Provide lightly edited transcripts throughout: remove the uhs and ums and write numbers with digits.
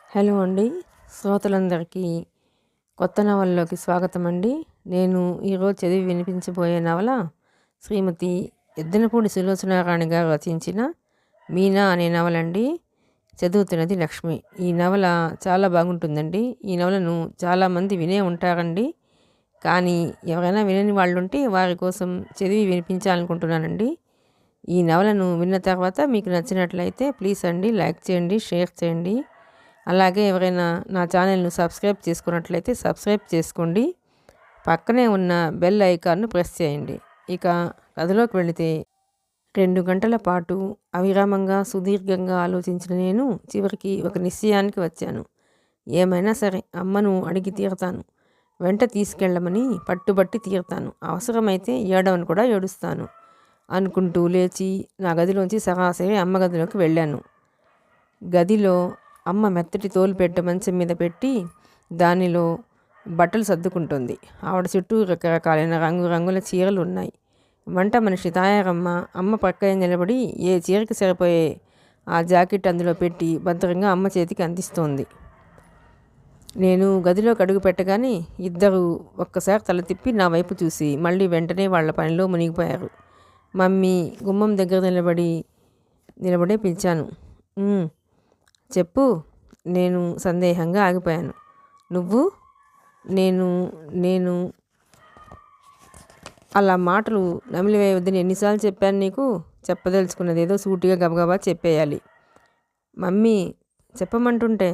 Hello అండి. శ్రోతలందరికీ కొత్త నవలలోకి స్వాగతం అండి. నేను ఈరోజు చదివి వినిపించబోయే నవల శ్రీమతి ఎద్దనపూడి సులోచనారాణి గారు రచించిన మీనా అనే నవలండి. చదువుతున్నది లక్ష్మి. ఈ నవల చాలా బాగుంటుందండి. ఈ నవలను చాలామంది వినే ఉంటారండి. కానీ ఎవరైనా వినని వాళ్ళు ఉంటే వారి కోసం చదివి వినిపించాలనుకుంటున్నానండి. ఈ నవలను విన్న తర్వాత మీకు నచ్చినట్లయితే ప్లీజ్ అండి లైక్ చేయండి, షేర్ చేయండి. అలాగే ఎవరైనా నా ఛానల్ను సబ్స్క్రైబ్ చేసుకున్నట్లయితే సబ్స్క్రైబ్ చేసుకోండి. పక్కనే ఉన్న బెల్ ఐకాన్ను ప్రెస్ చేయండి. ఇక కథలోకి వెళితే 2 గంటల పాటు అవిరామంగా సుదీర్ఘంగా ఆలోచించిన నేను చివరికి ఒక నిశ్చయానికి వచ్చాను. ఏమైనా సరే అమ్మను అడిగి తీరతాను. వెంట తీసుకెళ్ళమని పట్టుబట్టి తీరతాను. అవసరమైతే ఏడవను కూడా ఏడుస్తాను అనుకుంటూ లేచి నా గదిలోంచి సరాసరి అమ్మ గదిలోకి వెళ్ళాను. గదిలో అమ్మ మెత్తటి తోలుపెట్ట మంచం మీద పెట్టి దానిలో బట్టలు సర్దుకుంటుంది. ఆవిడ చుట్టూ రకరకాలైన రంగురంగుల చీరలు ఉన్నాయి. వంట మనిషి తాయారమ్మ అమ్మ పక్కనే నిలబడి ఏ చీరకి సరిపోయే ఆ జాకెట్ అందులో పెట్టి భద్రంగా అమ్మ చేతికి అందిస్తోంది. నేను గదిలోకి అడుగు పెట్టగానే ఇద్దరు ఒక్కసారి తల తిప్పి నా వైపు చూసి మళ్ళీ వెంటనే వాళ్ళ పనిలో మునిగిపోయారు. మమ్మీ గుమ్మం దగ్గర నిలబడే పిలిచాను. చెప్పు. నేను సందేహంగా ఆగిపోయాను. నువ్వు? నేను అలా మాటలు నమిలివేయవద్దని ఎన్నిసార్లు చెప్పాను నీకు? చెప్పదలుచుకున్నది ఏదో సూటిగా గబగబా చెప్పేయాలి. మమ్మీ చెప్పమంటుంటే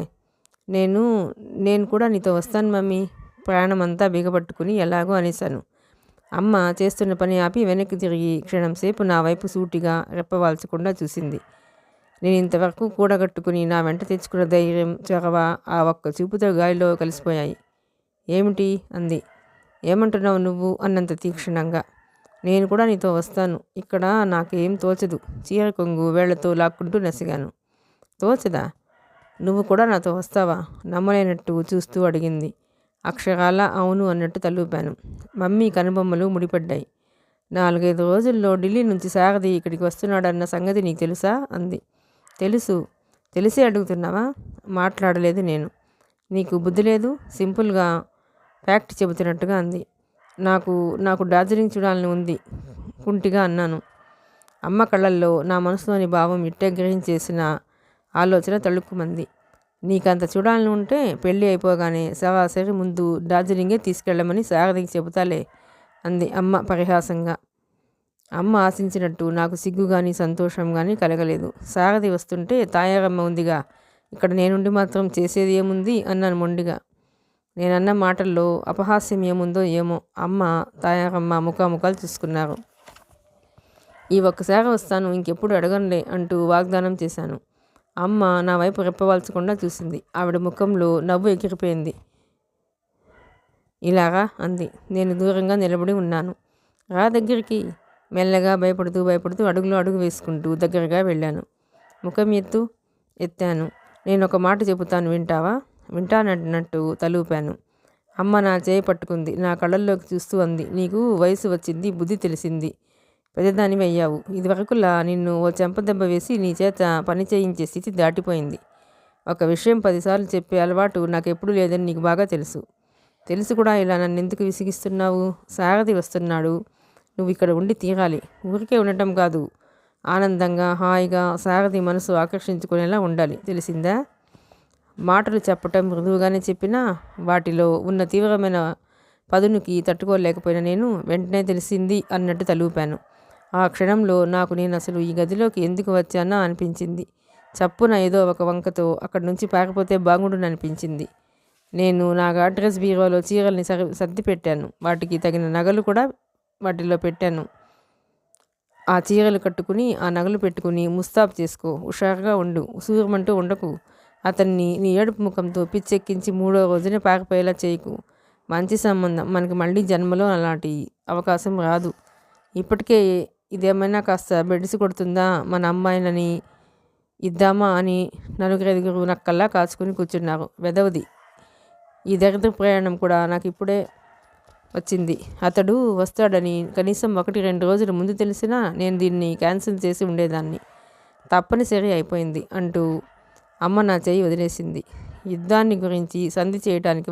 నేను కూడా నీతో వస్తాను మమ్మీ. ప్రాణమంతా బిగపట్టుకుని ఎలాగో అనేశాను. అమ్మ చేస్తున్న పని ఆపి వెనక్కి తిరిగి క్షణంసేపు నా వైపు సూటిగా రెప్పవాల్చకుండా చూసింది. నేను ఇంతవరకు కూడగట్టుకుని నా వెంట తెచ్చుకున్న ధైర్యం, చొరవ ఆ ఒక్క చూపుతో గాలిలో కలిసిపోయాయి. ఏమిటి అంది. ఏమంటున్నావు నువ్వు అన్నంత తీక్షణంగా. నేను కూడా నీతో వస్తాను. ఇక్కడ నాకేం తోచదు. చీర కొంగు వేళ్లతో లాక్కుంటూ నసిగాను. తోచదా? నువ్వు కూడా నాతో వస్తావా? నమ్మలేనట్టు చూస్తూ అడిగింది. అక్షరాల అవును అన్నట్టు తలూపాను. మమ్మీ కనుబొమ్మలు ముడిపడ్డాయి. 4-5 రోజుల్లో ఢిల్లీ నుంచి సారథి ఇక్కడికి వస్తున్నాడన్న సంగతి నీకు తెలుసా అంది. తెలుసు. తెలిసి అడుగుతున్నావా? మాట్లాడలేదు నేను. నీకు బుద్ధి లేదు? సింపుల్గా ఫ్యాక్ట్ చెబుతున్నట్టుగా అంది. నాకు డార్జిలింగ్ చూడాలని ఉంది కుంటిగా అన్నాను. అమ్మ కళ్ళల్లో నా మనసులోని భావం ఇట్టే గ్రహించేసిన ఆలోచన తళుక్కుమంది. నీకంత చూడాలని ఉంటే పెళ్ళి అయిపోగానే సరాసరి ముందు డార్జిలింగే తీసుకెళ్ళమని సారథికి చెబుతాలే అంది అమ్మ పరిహాసంగా. అమ్మ ఆశించినట్టు నాకు సిగ్గు కానీ సంతోషం కానీ కలగలేదు. సారథి వస్తుంటే తాయారమ్మ ఉందిగా, ఇక్కడ నేనుండి మాత్రం చేసేది ఏముంది అన్నాను మొండిగా. నేనన్న మాటల్లో అపహాస్యం ఏముందో ఏమో. అమ్మ తాయారమ్మ ముఖాముఖాలు చూసుకున్నారు. ఈ ఒక్కసారి వస్తాను, ఇంకెప్పుడు అడగనులే అంటూ వాగ్దానం చేశాను. అమ్మ నా వైపు రెప్పవాల్చకుండా చూసింది. ఆవిడ ముఖంలో నవ్వు ఎగిరిపోయింది. ఇలాగా అంది. నేను దూరంగా నిలబడి ఉన్నాను. రా దగ్గరికి. మెల్లగా భయపడుతూ అడుగు వేసుకుంటూ దగ్గరగా వెళ్ళాను. ముఖం ఎత్తాను. నేను ఒక మాట చెబుతాను, వింటావా? వింటానన్నట్టు తలూపాను. అమ్మ నా చేయి పట్టుకుంది. నా కళ్ళల్లోకి చూస్తూ అంది. నీకు వయసు వచ్చింది, బుద్ధి తెలిసింది, పెద్దదానివి అయ్యావు. ఇదివరకులా నిన్ను ఓ చెంపదెబ్బ వేసి నీ చేత పని చేయించే స్థితి దాటిపోయింది. ఒక విషయం 10 సార్లు చెప్పే అలవాటు నాకెప్పుడూ లేదని నీకు బాగా తెలుసు. తెలిసి కూడా ఇలా నన్ను ఎందుకు విసిగిస్తున్నావు? సారథి వస్తున్నాడు. నువ్వు ఇక్కడ ఉండి తీరాలి. ఊరికే ఉండటం కాదు, ఆనందంగా హాయిగా సారథి మనసు ఆకర్షించుకునేలా ఉండాలి. తెలిసిందా? మాటలు చెప్పటం మృదువుగానే చెప్పినా వాటిలో ఉన్న తీవ్రమైన పదునుకి తట్టుకోలేకపోయిన నేను వెంటనే తెలిసింది అన్నట్టు తలూపాను. ఆ క్షణంలో నేను అసలు ఈ గదిలోకి ఎందుకు వచ్చానా అనిపించింది. చప్పున ఏదో ఒక వంకతో అక్కడి నుంచి పారిపోతే బాగుండుని అనిపించింది. నేను నా గాడ్రేజ్ బీరోలో చీరల్ని సర్ది పెట్టాను. వాటికి తగిన నగలు కూడా వాటిలో పెట్టాను. ఆ చీరలు కట్టుకుని ఆ నగలు పెట్టుకుని ముస్తాబు చేసుకో. హుషారుగా ఉండు. ఉసూరుమంటూ ఉండకు. అతన్ని నీ ఏడుపు ముఖంతో పిచ్చెక్కించి 3వ రోజునే పారిపోయేలా చేయకు. మంచి సంబంధం. మనకి మళ్ళీ జన్మలో అలాంటి అవకాశం రాదు. ఇప్పటికే ఇదేమైనా కాస్త బెడిసి కొడుతుందా? మన అమ్మాయిలని ఇద్దామా అని 4-5 నక్కల్లా కాచుకుని కూర్చున్నారు. వెదవది. ఈ దరిద్ర ప్రయాణం కూడా నాకు ఇప్పుడే వచ్చింది. అతడు వస్తాడని కనీసం 1-2 రోజుల ముందు తెలిసినా నేను దీన్ని క్యాన్సిల్ చేసి ఉండేదాన్ని. తప్పనిసరి అయిపోయింది అంటూ అమ్మ నా చేయి వదిలేసింది. యుద్ధాన్ని గురించి సంధి చేయడానికి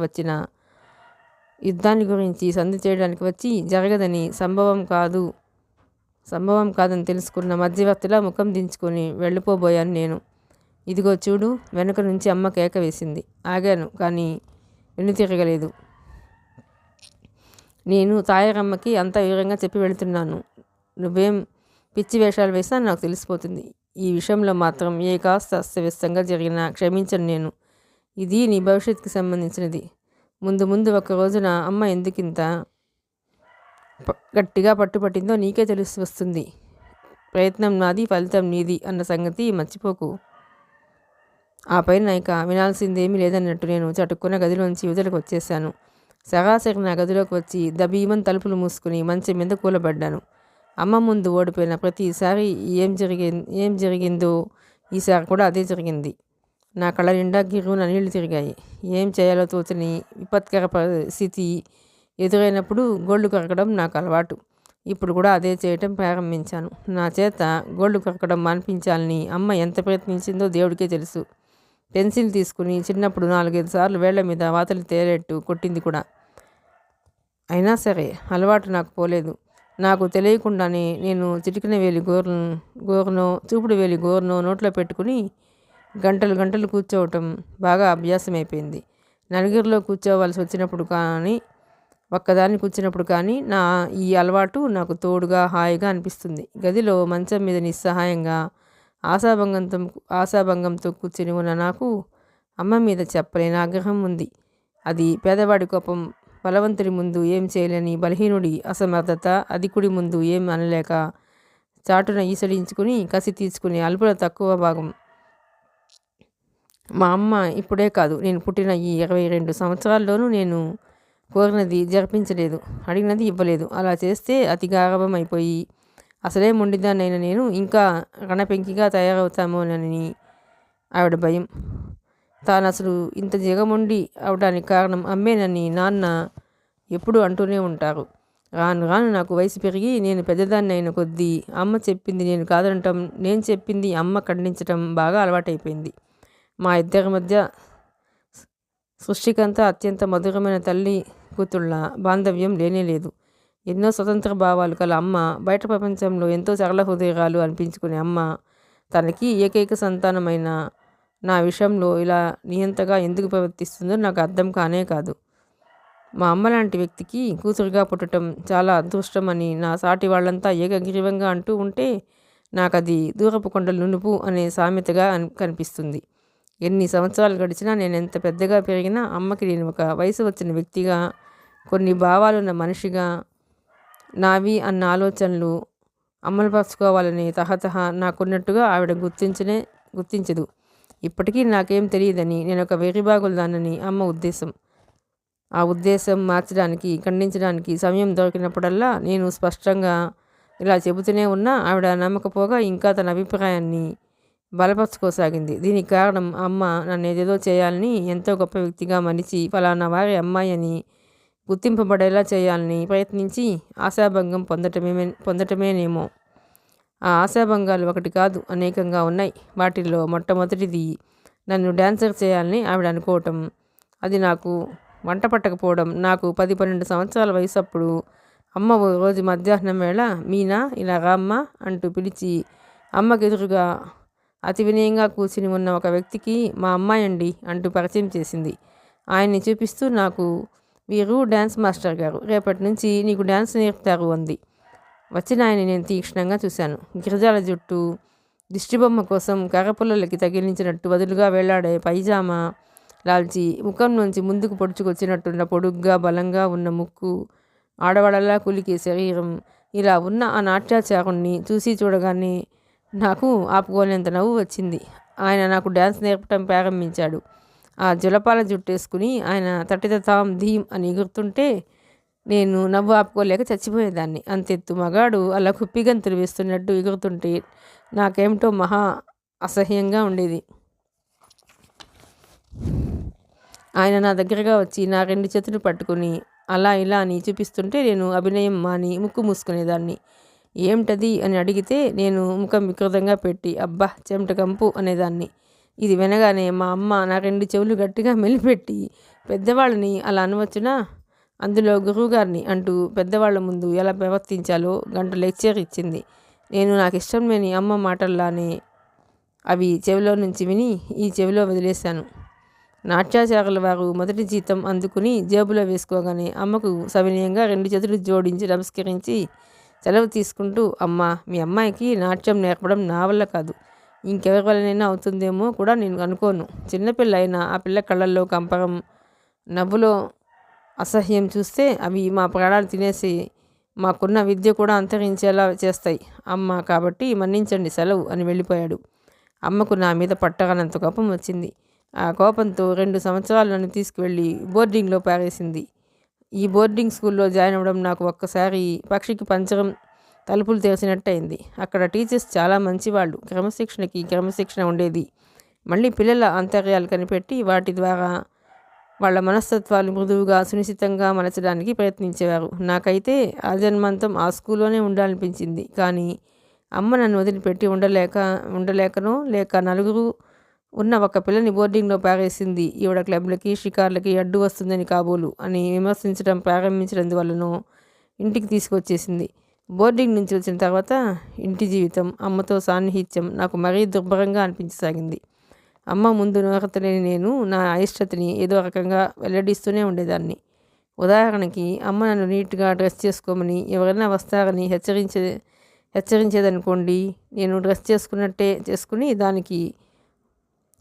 వచ్చి జరగదని సంభవం కాదని తెలుసుకున్న మధ్యవర్తిలా ముఖం దించుకొని వెళ్ళిపోబోయాను నేను. ఇదిగో చూడు, వెనుక నుంచి అమ్మ కేక వేసింది. ఆగాను, కానీ వెనుతిరగలేదు. నేను తాయారమ్మకి అంతా వివరంగా చెప్పి వెళుతున్నాను. నువ్వేం పిచ్చి వేషాలు వేసినా నాకు తెలిసిపోతుంది. ఈ విషయంలో మాత్రం ఏ కాస్త అస్తవ్యస్తంగా జరిగినా క్షమించను నేను. ఇది నీ భవిష్యత్తుకి సంబంధించినది. ముందు ఒక రోజున అమ్మ ఎందుకింత గట్టిగా పట్టుపట్టిందో నీకే తెలిసి వస్తుంది. ప్రయత్నం నాది, ఫలితం నీది అన్న సంగతి మర్చిపోకు. ఆ పైన ఇక వినాల్సిందేమీ లేదన్నట్టు నేను చటుక్కున గదిలోంచి యువతలకు వచ్చేశాను. సరాసరి నా గదిలోకి వచ్చి దబీమని తలుపులు మూసుకుని మంచం మీద కూలబడ్డాను. అమ్మ ముందు ఓడిపోయిన ప్రతిసారి ఏం జరిగిందో ఈసారి కూడా అదే జరిగింది. నా కళ్ళ నిండా గిర్రున నీళ్లు తిరిగాయి. ఏం చేయాలో తోచని విపత్కర పరిస్థితి ఎదురైనప్పుడు గోళ్లు కొరకడం నాకు అలవాటు. ఇప్పుడు కూడా అదే చేయటం ప్రారంభించాను. నా చేత గోళ్లు కొరకడం మాన్పించాలని అమ్మ ఎంత ప్రయత్నించిందో దేవుడికే తెలుసు. పెన్సిల్ తీసుకుని చిన్నప్పుడు 4-5 సార్లు వేళ్ల మీద వాతలు తేలేట్టు కొట్టింది కూడా. అయినా సరే అలవాటు నాకు పోలేదు. నాకు తెలియకుండానే నేను చిటికిన వేలి గోరునో చూపుడు వేలి గోరునో నోట్లో పెట్టుకుని గంటలు కూర్చోవటం బాగా అభ్యాసమైపోయింది. నలుగురిలో కూర్చోవలసి వచ్చినప్పుడు కానీ, ఒక్కదాన్ని కూర్చున్నప్పుడు కానీ ఈ అలవాటు నాకు తోడుగా హాయిగా అనిపిస్తుంది. గదిలో మంచం మీద నిస్సహాయంగా ఆశాభంగంతో కూర్చుని ఉన్న నాకు అమ్మ మీద చెప్పలేని ఆగ్రహం ఉంది. అది పేదవాడి కోపం, బలవంతుడి ముందు ఏం చేయలేని బలహీనుడి అసమర్థత, అధికుడి ముందు ఏం అనలేక చాటున ఈసడించుకుని కసి తీర్చుకుని అల్పుల తక్కువ భాగం. మా అమ్మ ఇప్పుడే కాదు, నేను పుట్టిన ఈ 22 సంవత్సరాల్లోనూ నేను కోరినది జరిపించలేదు, అడిగినది ఇవ్వలేదు. అలా చేస్తే అతి గారాబం అయిపోయి అసలే మొండిదాన్నైన నేను ఇంకా రణపెంకిగా తయారవుతామోనని ఆవిడ భయం. తాను అసలు ఇంత జగమొండి అవడానికి కారణం అమ్మేనని నాన్న ఎప్పుడు అంటూనే ఉంటారు. రాను నాకు వయసు పెరిగి నేను పెద్దదాన్ని అయిన కొద్దీ అమ్మ చెప్పింది నేను కాదనటం, నేను చెప్పింది అమ్మ ఖండించటం బాగా అలవాటైపోయింది. మా ఇద్దరి మధ్య సృష్టికంతా అత్యంత మధురమైన తల్లి కూతుళ్ళ బాంధవ్యం లేనేలేదు. ఎన్నో స్వతంత్ర భావాలు కల అమ్మ, బయట ప్రపంచంలో ఎంతో సరళ హృదయాలు అనిపించుకునే అమ్మ, తనకి ఏకైక సంతానమైన నా విషయంలో ఇలా నియంతగా ఎందుకు ప్రవర్తిస్తుందో నాకు అర్థం కానే కాదు. మా అమ్మ లాంటి వ్యక్తికి కూతురుగా పుట్టడం చాలా అదృష్టం అని నా సాటి వాళ్ళంతా ఏకగ్రీవంగా అంటూ ఉంటే నాకు అది దూరపు కొండలు నునుపు అనే సామెతగా కనిపిస్తుంది. ఎన్ని సంవత్సరాలు గడిచినా, నేను ఎంత పెద్దగా పెరిగినా అమ్మకి నేను ఒక వయసు వచ్చిన వ్యక్తిగా, కొన్ని భావాలున్న మనిషిగా, నావి అన్న ఆలోచనలు అమలుపరుచుకోవాలని తహతహ నాకున్నట్టుగా ఆవిడ గుర్తించదు. ఇప్పటికీ నాకేం తెలియదని, నేను ఒక వెర్రిబాగులదానని అమ్మ ఉద్దేశం. ఆ ఉద్దేశం మార్చడానికి, ఖండించడానికి సమయం దొరికినప్పుడల్లా నేను స్పష్టంగా ఇలా చెబుతూనే ఉన్నా ఆవిడ నమ్మకపోగా ఇంకా తన అభిప్రాయాన్ని బలపరుచుకోసాగింది. దీనికి కారణం అమ్మ నన్ను ఏదేదో చేయాలని, ఎంతో గొప్ప వ్యక్తిగా మలిచి ఫలానా వారి అమ్మాయి అని గుర్తింపబడేలా చేయాలని ప్రయత్నించి ఆశాభంగం పొందటమేనేమో. ఆ ఆశాభంగాలు ఒకటి కాదు, అనేకంగా ఉన్నాయి. వాటిల్లో మొట్టమొదటిది నన్ను డాన్సర్ చేయాలని ఆవిడ అనుకోవటం. అది నాకు వంట పట్టకపోవడం. నాకు 10-12 సంవత్సరాల వయసు అప్పుడు అమ్మ ఓ రోజు మధ్యాహ్నం వేళ మీనా ఇలా రామ్మ అంటూ పిలిచి అమ్మకి ఎదురుగా అతి వినయంగా కూర్చుని ఉన్న ఒక వ్యక్తికి మా అమ్మాయి అండి అంటూ పరిచయం చేసింది. ఆయన్ని చూపిస్తూ నాకు, వీరు డ్యాన్స్ మాస్టర్ గారు, రేపటి నుంచి నీకు డ్యాన్స్ నేర్పుతారు అంది. వచ్చిన ఆయన్ని నేను తీక్షణంగా చూశాను. గిరిజాల జుట్టు, దిష్టిబొమ్మ కోసం కర్రపుల్లలకి తగిలించినట్టు వదులుగా వేలాడే పైజామా లాల్చి, ముఖం నుంచి ముందుకు పొడుచుకొచ్చినట్టున్న పొడుగ్గా బలంగా ఉన్న ముక్కు, ఆడవాళ్ళలా కులికే శరీరం, ఇలా ఉన్న ఆ నాట్యాచారుణ్ణి చూడగానే నాకు ఆపుకోలేంత నవ్వు వచ్చింది. ఆయన నాకు డ్యాన్స్ నేర్పటం ప్రారంభించాడు. ఆ జులపాల జుట్టేసుకుని ఆయన తటిత తాం ధీం అని ఎగురుతుంటే నేను నవ్వు ఆపుకోలేక చచ్చిపోయేదాన్ని. అంతెత్తు మగాడు అలా కుప్పిగంతులు వేస్తున్నట్టు ఎగురుతుంటే నాకేమిటో మహా అసహ్యంగా ఉండేది. ఆయన నా దగ్గరగా వచ్చి నా 2 చేతులు పట్టుకుని అలా ఇలా అని చూపిస్తుంటే నేను అభినయం మాని ముక్కు మూసుకునేదాన్ని. ఏమిటది అని అడిగితే నేను ముఖం వికృతంగా పెట్టి అబ్బా చెమట కంపు అనేదాన్ని. ఇది వినగానే మా అమ్మ నా 2 చెవులు గట్టిగా మెలిపెట్టి, పెద్దవాళ్ళని అలా అనవచ్చునా, అందులో గురువుగారిని అంటూ పెద్దవాళ్ళ ముందు ఎలా ప్రవర్తించాలో గంట లెక్చర్ ఇచ్చింది. నేను నాకు ఇష్టం లేని అమ్మ మాటల్లానే అవి చెవిలో నుంచి విని ఈ చెవిలో వదిలేశాను. నాట్యాచారుల వారు మొదటి జీతం అందుకుని జేబులో వేసుకోగానే అమ్మకు సవినయంగా 2 చేతులు జోడించి నమస్కరించి సెలవు తీసుకుంటూ, అమ్మ, మీ అమ్మాయికి నాట్యం నేర్పడం నా వల్ల కాదు, ఇంకెవరి వల్లనైనా అవుతుందేమో కూడా నేను అనుకోను. చిన్నపిల్ల అయినా ఆ పిల్ల కళ్ళల్లో కంపరం, నవ్వులో అసహ్యం చూస్తే అవి మా ప్రాణాలు తినేసి మాకున్న విద్య కూడా అంతరించేలా చేస్తాయి అమ్మ, కాబట్టి మన్నించండి, సెలవు అని వెళ్ళిపోయాడు. అమ్మకు నా మీద పట్టగనంత కోపం వచ్చింది. ఆ కోపంతో 2 సంవత్సరాలు నన్ను తీసుకువెళ్ళి బోర్డింగ్లో పారేసింది. ఈ బోర్డింగ్ స్కూల్లో జాయిన్ అవ్వడం నాకు ఒక్కసారి పక్షికి పంచరం తలుపులు తెరిచినట్టయింది. అక్కడ టీచర్స్ చాలా మంచివాళ్ళు, క్రమశిక్షణకి క్రమశిక్షణ ఉండేది. మళ్ళీ పిల్లల ఆంతర్యాలు కనిపెట్టి వాటి ద్వారా వాళ్ళ మనస్తత్వాలు మృదువుగా సునిశ్చితంగా మలచడానికి ప్రయత్నించేవారు. నాకైతే ఆ జన్మాంతం ఆ స్కూల్లోనే ఉండాలనిపించింది. కానీ అమ్మ నన్ను వదిలిపెట్టి ఉండలేకనో లేక నలుగురు ఉన్న ఒక పిల్లని బోర్డింగ్లో పారేసింది ఈవిడ క్లబ్లకి షికార్లకి అడ్డు వస్తుందని కాబోలు అని విమర్శించడం ప్రారంభించినందువల్లనో ఇంటికి తీసుకొచ్చేసింది. బోర్డింగ్ నుంచి వచ్చిన తర్వాత ఇంటి జీవితం, అమ్మతో సాన్నిహిత్యం నాకు మరీ దుర్భరంగా అనిపించసాగింది. అమ్మ ముందు నోరతలేని నేను నా అయిష్టతని ఏదో రకంగా వెల్లడిస్తూనే ఉండేదాన్ని. ఉదాహరణకి అమ్మ నన్ను నీట్గా డ్రెస్ చేసుకోమని ఎవరైనా వస్తారని హెచ్చరించేదనుకోండి. నేను డ్రెస్ చేసుకున్నట్టే చేసుకుని దానికి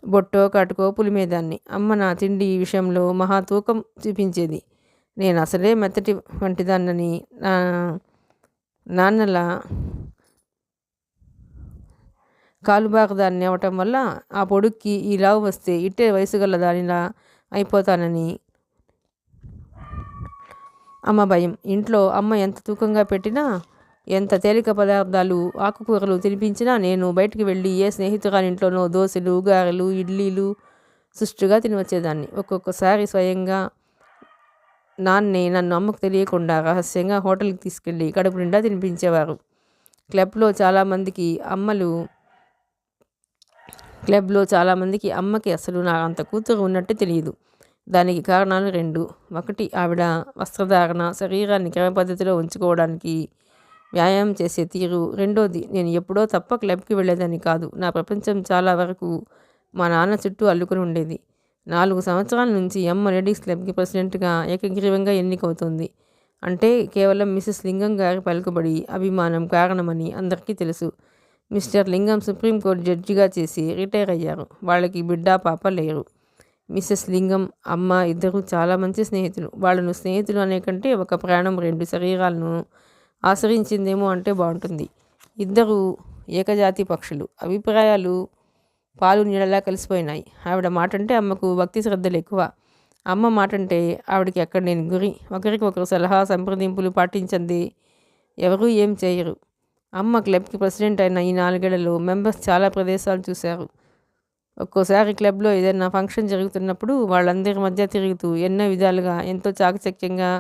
బొట్టో కాటుకో పులిమేదాన్ని. అమ్మ నా తిండి విషయంలో మహా తూకం చూపించేది. నేను అసలే మెత్తటి వంటిదాన్నని నాన్నలా కాలుబాకదాన్ని అవటం వల్ల ఆ పొడుక్కి ఈ లావు వస్తే ఇట్టే వయసు గల దానిలా అయిపోతానని అమ్మ భయం. ఇంట్లో అమ్మ ఎంత తూకంగా పెట్టినా, ఎంత తేలిక పదార్థాలు ఆకుకూరలు తినిపించినా నేను బయటికి వెళ్ళి ఏ స్నేహితురాలింట్లోనో దోశలు, గారెలు, ఇడ్లీలు సుష్టుగా తిని వచ్చేదాన్ని. ఒక్కొక్కసారి స్వయంగా నాన్నే నన్ను అమ్మకు తెలియకుండా రహస్యంగా హోటల్కి తీసుకెళ్ళి కడుపు నిండా తినిపించేవారు. క్లబ్లో చాలామందికి అమ్మకి అసలు నా అంత కూతురు ఉన్నట్టే తెలియదు. దానికి కారణాలు 2. ఒకటి, ఆవిడ వస్త్రధారణ, శరీరాన్ని క్రమ పద్ధతిలో ఉంచుకోవడానికి వ్యాయామం చేసే తీరు. రెండోది, నేను ఎప్పుడో తప్ప క్లబ్కి వెళ్ళేదాన్ని కాదు. నా ప్రపంచం చాలా వరకు మా నాన్న చుట్టూ అల్లుకుని ఉండేది. 4 సంవత్సరాల నుంచి అమ్మ లేడీస్ క్లబ్కి ప్రెసిడెంట్గా ఏకగ్రీవంగా ఎన్నికవుతోంది. అంటే కేవలం మిసెస్ లింగం గారి పలుకుబడి, అభిమానం కారణమని అందరికీ తెలుసు. మిస్టర్ లింగం సుప్రీంకోర్టు జడ్జిగా చేసి రిటైర్ అయ్యారు. వాళ్ళకి బిడ్డ పాప లేరు. మిసెస్ లింగం, అమ్మ ఇద్దరు చాలా మంచి స్నేహితులు. వాళ్ళను స్నేహితులు అనే కంటే ఒక ప్రాణం 2 శరీరాలను ఆశ్రయించిందేమో అంటే బాగుంటుంది. ఇద్దరు ఏకజాతి పక్షులు. అభిప్రాయాలు పాలు నీడలా కలిసిపోయినాయి. ఆవిడ మాటంటే అమ్మకు భక్తి శ్రద్ధలు ఎక్కువ. అమ్మ మాటంటే ఆవిడకి అక్కడ నేను గురి. ఒకరికొకరు సలహా సంప్రదింపులు పాటించండి ఎవరూ ఏం చేయరు. అమ్మ క్లబ్కి ప్రెసిడెంట్ అయిన ఈ 4 ఏళ్లలో మెంబర్స్ చాలా ప్రదేశాలు చూశారు. ఒక్కోసారి క్లబ్లో ఏదైనా ఫంక్షన్ జరుగుతున్నప్పుడు వాళ్ళందరి మధ్య తిరుగుతూ ఎన్నో విధాలుగా ఎంతో చాకచక్యంగా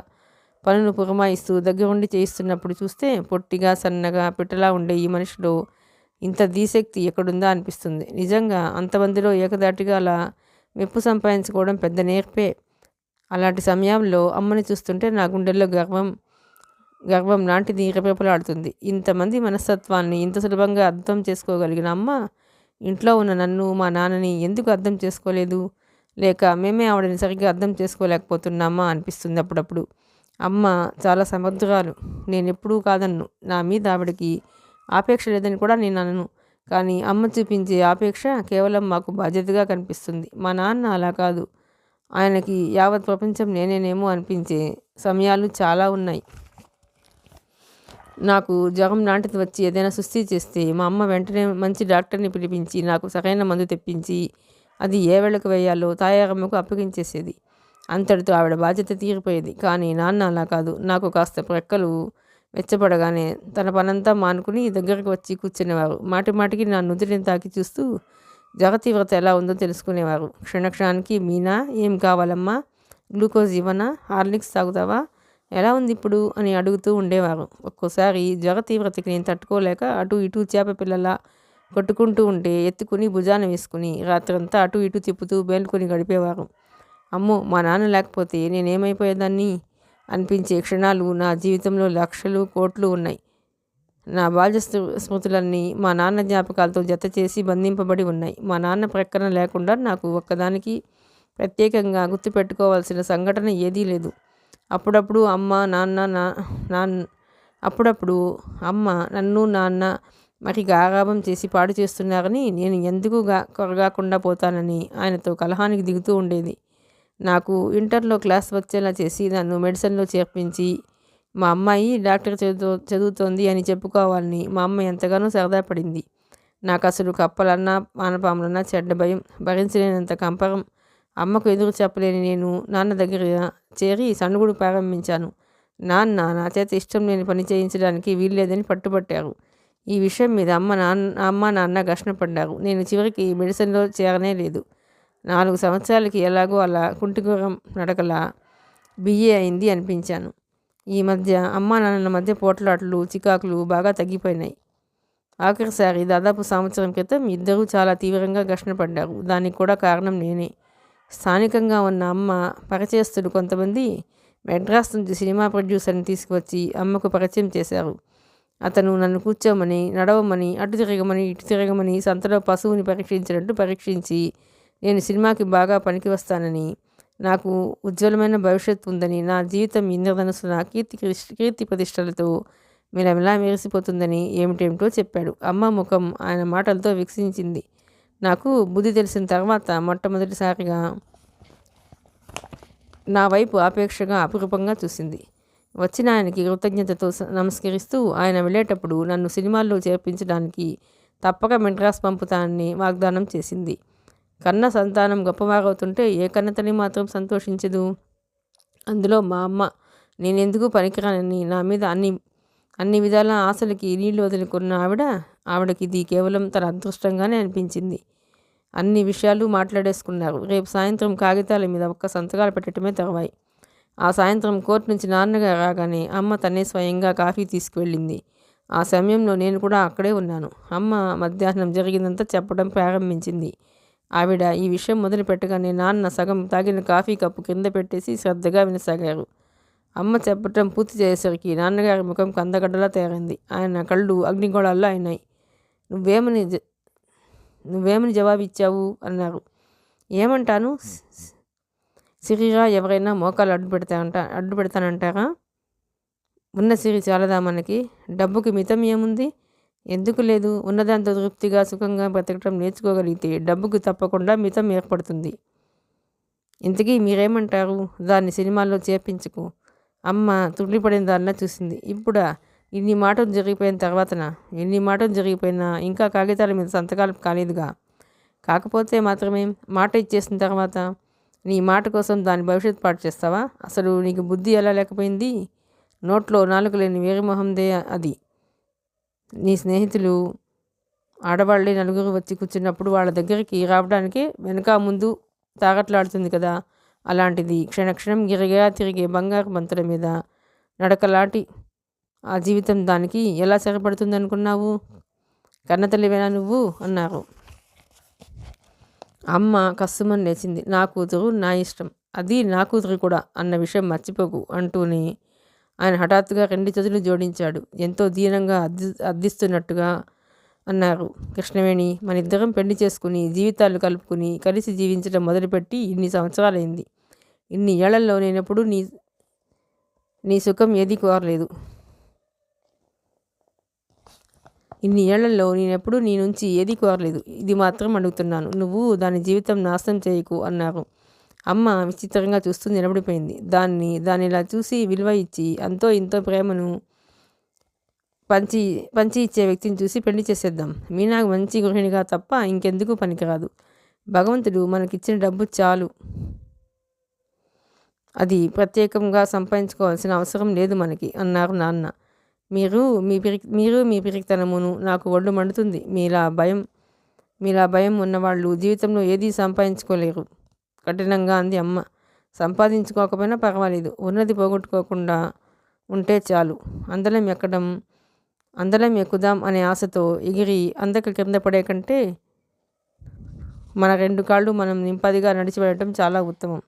పనులు పురమాయిస్తూ దగ్గరుండి చేయిస్తున్నప్పుడు చూస్తే పొట్టిగా సన్నగా పిట్టలా ఉండే ఈ మనిషిలో ఇంత ధీశక్తి ఎక్కడుందా అనిపిస్తుంది. నిజంగా అంతమందిలో ఏకదాటిగా అలా మెప్పు సంపాదించుకోవడం పెద్ద నేర్పే. అలాంటి సమయంలో అమ్మని చూస్తుంటే నా గుండెల్లో గర్వం లాంటిది రెపరెపలాడుతుంది. ఇంతమంది మనస్తత్వాన్ని ఇంత సులభంగా అర్థం చేసుకోగలిగిన అమ్మ ఇంట్లో ఉన్న నన్ను, మా నాన్నని ఎందుకు అర్థం చేసుకోలేదు? లేక మేమే ఆవిడని సరిగ్గా అర్థం చేసుకోలేకపోతున్నామా అనిపిస్తుంది అప్పుడప్పుడు. అమ్మ చాలా సమర్థురాలు, నేనెప్పుడూ కాదన్ను. నా మీద ఆవిడకి ఆపేక్ష లేదని కూడా నేను అనను. కానీ అమ్మ చూపించే ఆపేక్ష కేవలం మాకు బాధ్యతగా కనిపిస్తుంది. మా నాన్న అలా కాదు. ఆయనకి యావత్ ప్రపంచం నేనేనేమో అనిపించే సమయాలు చాలా ఉన్నాయి. నాకు జ్వరం లాంటిది వచ్చి ఏదైనా సుస్థి చేస్తే మా అమ్మ వెంటనే మంచి డాక్టర్ని పిలిపించి నాకు సరైన మందు తెప్పించి అది ఏ వేళకు వేయాలో తాయారమ్మకు అప్పగించేసేది. అంతటితో ఆవిడ బాధ్యత తీరిపోయేది. కానీ నాన్న అలా కాదు. నాకు కాస్త రెక్కలు వెచ్చపడగానే తన పనంతా మానుకుని దగ్గరికి వచ్చి కూర్చునేవారు. మాటి మాటికి నా నుదుటిని తాకి చూస్తూ జ్వర తీవ్రత ఎలా ఉందో తెలుసుకునేవారు. క్షణక్షణానికి, మీనా, ఏం కావాలమ్మా? గ్లూకోజ్ ఇవ్వనా? హార్లిక్స్ తాగుతావా? ఎలా ఉంది ఇప్పుడు అని అడుగుతూ ఉండేవారు. ఒక్కోసారి జ్వర తీవ్రతకి నేను తట్టుకోలేక అటు ఇటు చేప పిల్లలా కొట్టుకుంటూ ఉంటే ఎత్తుకుని భుజాన వేసుకుని రాత్రంతా అటు ఇటు తిప్పుతూ మేల్కొని గడిపేవారు. అమ్మో, మా నాన్న లేకపోతే నేనేమైపోయేదాన్ని అనిపించే క్షణాలు నా జీవితంలో లక్షలు కోట్లు ఉన్నాయి. నా బాల్య స్మృతులన్నీ మా నాన్న జ్ఞాపకాలతో జత చేసి బంధింపబడి ఉన్నాయి. మా నాన్న ప్రక్కన లేకుండా నాకు ఒక్కదానికి ప్రత్యేకంగా గుర్తుపెట్టుకోవాల్సిన సంఘటన ఏదీ లేదు. అప్పుడప్పుడు అమ్మ నన్ను నాన్న మరి గారాబం చేసి పాడు చేస్తున్నారని, నేను ఎందుకు కొరగాకుండా పోతానని ఆయనతో కలహానికి దిగుతూ ఉండేది. నాకు ఇంటర్లో క్లాస్ వచ్చేలా చేసి నన్ను మెడిసిన్లో చేర్పించి మా అమ్మాయి డాక్టర్ చదువుతోంది అని చెప్పుకోవాలని మా అమ్మ ఎంతగానో సరదా పడింది. నాకు అసలు కప్పలన్నా వానపాములన్నా చెడ్డ భయం, భరించలేనంత కంపరం. అమ్మకు ఎదురు చెప్పలేని నేను నాన్న దగ్గర చేరి సణుగుడు ప్రారంభించాను. నాన్న నా చేత ఇష్టం లేని పని చేయించడానికి వీల్లేదని పట్టుబట్టారు. ఈ విషయం మీద అమ్మ నాన్న ఘర్షణ పడ్డారు. నేను చివరికి మెడిసిన్లో చేరనే లేదు. 4 సంవత్సరాలకి ఎలాగో అలా కుంటిగుర్రం నడకలా బిఏ అయింది అనిపించాను. ఈ మధ్య అమ్మా నాన్నల మధ్య పోట్లాటలు, చికాకులు బాగా తగ్గిపోయినాయి. ఆఖరిసారి దాదాపు సంవత్సరం క్రితం ఇద్దరూ చాలా తీవ్రంగా ఘర్షణ పడ్డారు. దానికి కూడా కారణం నేనే. స్థానికంగా ఉన్న అమ్మ పరిచయస్తులు కొంతమంది మెడ్రాస్ నుంచి సినిమా ప్రొడ్యూసర్ని తీసుకువచ్చి అమ్మకు పరిచయం చేశారు. అతను నన్ను కూర్చోమని, నడవమని, అటు తిరగమని, ఇటు తిరగమని సంతలో పశువుని పరీక్షించినట్టు పరీక్షించి నేను సినిమాకి బాగా పనికి వస్తానని, నాకు ఉజ్వలమైన భవిష్యత్తు ఉందని, నా జీవితం ఇంద్రధనుస్సున కీర్తి ప్రతిష్టలతో మిలమిలా మెరిసిపోతుందని ఏమిటేమిటో చెప్పాడు. అమ్మ ముఖం ఆయన మాటలతో వికసించింది. నాకు బుద్ధి తెలిసిన తర్వాత మొట్టమొదటిసారిగా నా వైపు ఆపేక్షగా అపురూపంగా చూసింది. వచ్చిన ఆయనకి కృతజ్ఞతతో నమస్కరిస్తూ ఆయన వెళ్ళేటప్పుడు నన్ను సినిమాల్లో చేర్పించడానికి తప్పక మెడ్రాస్ పంపుతానని వాగ్దానం చేసింది. కన్న సంతానం గొప్పవారవుతుంటే ఏ కన్నతల్లి మాత్రం సంతోషించదు? అందులో మా అమ్మ నేనెందుకు పనికిరానని నా మీద అన్ని విధాల ఆశలకి నీళ్లు వదులుకున్న ఆవిడకి ఇది కేవలం తన అదృష్టంగానే అనిపించింది. అన్ని విషయాలు మాట్లాడేసుకున్నారు. రేపు సాయంత్రం కాగితాల మీద ఒక్క సంతకాలు పెట్టడమే తర్వాయి. ఆ సాయంత్రం కోర్టు నుంచి నాన్నగారు రాగానే అమ్మ తనే స్వయంగా కాఫీ తీసుకువెళ్ళింది. ఆ సమయంలో నేను కూడా అక్కడే ఉన్నాను. అమ్మ మధ్యాహ్నం జరిగిందంతా చెప్పడం ప్రారంభించింది. ఆవిడ ఈ విషయం మొదలు పెట్టగానే నాన్న సగం తాగిన కాఫీ కప్పు కింద పెట్టేసి శ్రద్ధగా వినసాగారు. అమ్మ చెప్పటం పూర్తి చేసేసరికి నాన్నగారి ముఖం కందగడ్డలా తయారైంది. ఆయన కళ్ళు అగ్నిగోళాల్లో అయినాయి. నువ్వేమని జవాబిచ్చావు అన్నారు. ఏమంటాను? సిరిగా ఎవరైనా మోకాలు అడ్డు పెడతానంటారా? ఉన్న సిరి చాలదా మనకి? డబ్బుకి మితం ఏముంది? ఎందుకు లేదు? ఉన్నదాంతో తృప్తిగా సుఖంగా బ్రతకటం నేర్చుకోగలిగితే డబ్బుకు తప్పకుండా మితం ఏర్పడుతుంది. ఇంతకీ మీరేమంటారు? దాన్ని సినిమాల్లో చేర్పించుకు. అమ్మ తుళ్ళిపడిన దానిలా చూసింది. ఇప్పుడా? ఇన్ని మాటలు జరిగిపోయినా ఇంకా కాగితాల మీద సంతకాలు కాలేదుగా. కాకపోతే మాత్రమే మాట ఇచ్చేసిన తర్వాత నీ మాట కోసం దాని భవిష్యత్తు పాటు చేస్తావా? అసలు నీకు బుద్ధి ఎలా లేకపోయింది? నోట్లో నాలుక లేని వేరుమొహందే అది. నీ స్నేహితులు ఆడవాళ్ళే నలుగురు వచ్చి కూర్చున్నప్పుడు వాళ్ళ దగ్గరికి రావడానికి వెనక ముందు తాగట్లాడుతుంది కదా. అలాంటిది క్షణక్షణం గిరగిరా తిరిగే బంగారు బంతుల మీద నడకలాంటి ఆ జీవితం దానికి ఎలా సరిపడుతుంది అనుకున్నావు? కన్నతల్లివేనా నువ్వు అన్నారు. అమ్మ కస్సుమని లేచింది. నా కూతురు నా ఇష్టం, అది నా కూతురు కూడా అన్న విషయం మర్చిపోకు అంటూనే ఆయన హఠాత్తుగా 2 చేతులు జోడించాడు. ఎంతో దీనంగా అర్థిస్తున్నట్టుగా అన్నారు. కృష్ణవేణి, మనిద్దరం పెళ్లి చేసుకుని జీవితాలు కలుపుకుని కలిసి జీవించడం మొదలుపెట్టి ఇన్ని సంవత్సరాలైంది. ఇన్ని ఏళ్లలో నేనెప్పుడు నీ సుఖం ఏదీ కోరలేదు. నేనెప్పుడు నీ నుంచి ఏదీ కోరలేదు. ఇది మాత్రం అడుగుతున్నాను, నువ్వు దాని జీవితం నాశనం చేయకు అన్నారు. అమ్మ విచిత్రంగా చూస్తూ నిలబడిపోయింది. దానిలా చూసి విలువ ఇచ్చి అంతో ఇంతో ప్రేమను పంచి ఇచ్చే వ్యక్తిని చూసి పెళ్లి చేసేద్దాం. మీనా మంచి గృహిణిగా తప్ప ఇంకెందుకు పనికిరాదు. భగవంతుడు మనకిచ్చిన డబ్బు చాలు, అది ప్రత్యేకంగా సంపాదించుకోవాల్సిన అవసరం లేదు మనకి అన్నారు నాన్న. మీరు మీ పిరికితనమును నాకు ఒళ్ళు మండుతుంది. మీలా భయం ఉన్నవాళ్ళు జీవితంలో ఏదీ సంపాదించుకోలేరు కఠినంగా అంది అమ్మ. సంపాదించుకోకపోయినా పర్వాలేదు, ఉన్నది పోగొట్టుకోకుండా ఉంటే చాలు. అందలం ఎక్కడం అందరం ఎక్కుదాం అనే ఆశతో ఎగిరి అందక కింద పడే కంటే మన 2 కాళ్ళు మనం నింపదిగా నడిచి వెళ్ళటం చాలా ఉత్తమం.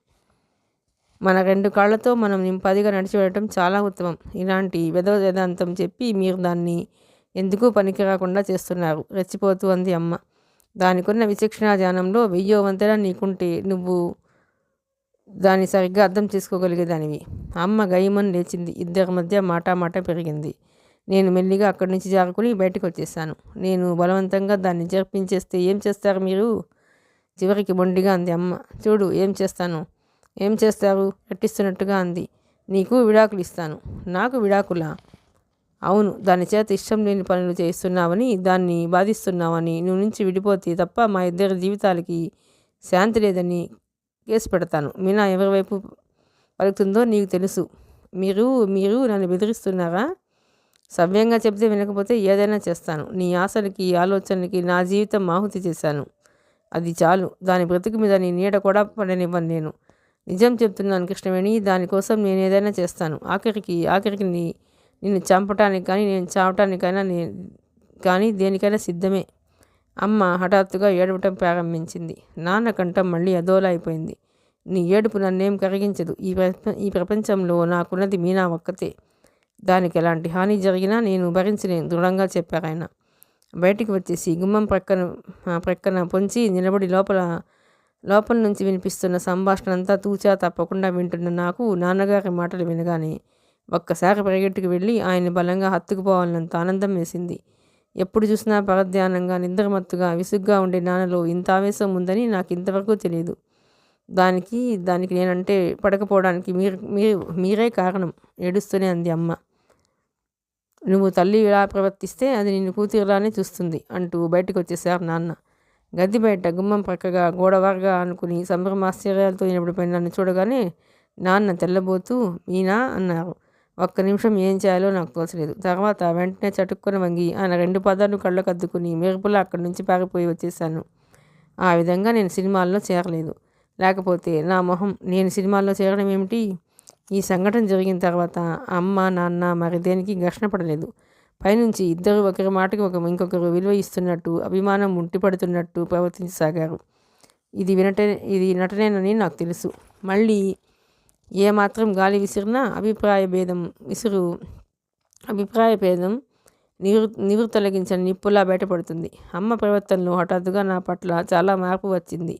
మన 2 కాళ్ళతో మనం నింపదిగా నడిచి వెళ్ళటం చాలా ఉత్తమం. ఇలాంటి వేదాంతం చెప్పి మీరు దాన్ని ఎందుకు పనికి రాకుండా చేస్తున్నారు రెచ్చిపోతూ అంది అమ్మ. దానికున్న విచక్షణా జ్ఞానంలో 1000వ వంతెన నీకుంటే నువ్వు దాన్ని సరిగ్గా అర్థం చేసుకోగలిగేదానివి. అమ్మ గయ్యమని లేచింది. ఇద్దరి మధ్య మాట పెరిగింది. నేను మెల్లిగా అక్కడి నుంచి జారుకుని బయటకు వచ్చేసాను. నేను బలవంతంగా దాన్ని జరిపించేస్తే ఏం చేస్తారు మీరు? చివరికి మొండిగా అంది అమ్మ. చూడు ఏం చేస్తారు రెట్టిస్తున్నట్టుగా అంది. నీకు విడాకులు ఇస్తాను. నాకు విడాకులా? అవును, దాని చేత ఇష్టం లేని పనులు చేయిస్తున్నావని, దాన్ని బాధిస్తున్నావని, నువ్వు నుంచి విడిపోతే తప్ప మా ఇద్దరి జీవితాలకి శాంతి లేదని కేసు పెడతాను. మీనా ఎవరి వైపు పలుకుతుందో నీకు తెలుసు. మీరు నన్ను బెదిరిస్తున్నారా? సవ్యంగా చెబితే వినకపోతే ఏదైనా చేస్తాను. నీ ఆశలకి ఆలోచనలకి నా జీవితం ఆహుతి చేశాను. అది చాలు. దాని బ్రతుకు మీద నీ నీడ కూడా పడనివ్వను నేను. నిజం చెప్తున్నాను కృష్ణవేణి, దానికోసం నేను ఏదైనా చేస్తాను. ఆఖరికి నిన్ను చంపటానికి కానీ నేను చావటానికైనా కానీ దేనికైనా సిద్ధమే. అమ్మ హఠాత్తుగా ఏడవటం ప్రారంభించింది. నాన్న కంఠం మళ్ళీ అదోలా అయిపోయింది. నీ ఏడుపు నన్నేం కరిగించదు. ఈ ప్రపంచంలో నాకున్నది మీనా ఒక్కతే. దానికి ఎలాంటి హాని జరిగినా నేను భరించలేను దృఢంగా చెప్పారాయన. బయటికి వచ్చేసి గుమ్మం ప్రక్కన పొంచి నిలబడి లోపల నుంచి వినిపిస్తున్న సంభాషణ అంతా తూచా తప్పకుండా వింటున్న నాకు నాన్నగారి మాటలు వినగానే ఒక్కసారి పరిగెట్టుకు వెళ్ళి ఆయన బలంగా హత్తుకుపోవాలన్నంత ఆనందం వేసింది. ఎప్పుడు చూసినా పరధ్యానంగా నిద్రమత్తుగా విసుగ్గా ఉండే నాన్నలో ఇంత ఆవేశం ఉందని నాకు ఇంతవరకు తెలియదు. దానికి నేనంటే పడకపోవడానికి మీరే కారణం ఏడుస్తూనే అంది అమ్మ. నువ్వు తల్లి ఇలా ప్రవర్తిస్తే అది నిన్ను కూతురులానే చూస్తుంది అంటూ బయటకు వచ్చేసారు నాన్న. గది బయట గుమ్మం ప్రక్కగా గోడవారుగా అనుకుని సంభ్రమాశ్చర్యాలతో నిలబడిపోయిన నన్ను చూడగానే నాన్న తెల్లబోతూ మీనా అన్నారు. ఒక్క నిమిషం ఏం చేయాలో నాకు తోచలేదు. తర్వాత వెంటనే చటుక్కున వంగి ఆయన 2 పాదాలు కళ్ళకు అద్దుకుని మెరుపులా అక్కడి నుంచి పారిపోయి వచ్చేసాను. ఆ విధంగా నేను సినిమాల్లో చేరలేదు. లేకపోతే నా మొహం, నేను సినిమాల్లో చేరడం ఏమిటి? ఈ సంఘటన జరిగిన తర్వాత అమ్మ నాన్న మరి దేనికి ఘర్షణ పడలేదు. పైనుంచి ఇద్దరు ఒకరి మాటకి ఇంకొకరు విలువ ఇస్తున్నట్టు, అభిమానం ఉంటిపడుతున్నట్టు ప్రవర్తించసాగారు. ఇది నటనేనని నాకు తెలుసు. మళ్ళీ ఏమాత్రం గాలి విసిరినా అభిప్రాయ భేదం నివురు తొలగించని నిప్పులా బయటపడుతుంది. అమ్మ ప్రవర్తనలో హఠాత్తుగా నా పట్ల చాలా మార్పు వచ్చింది.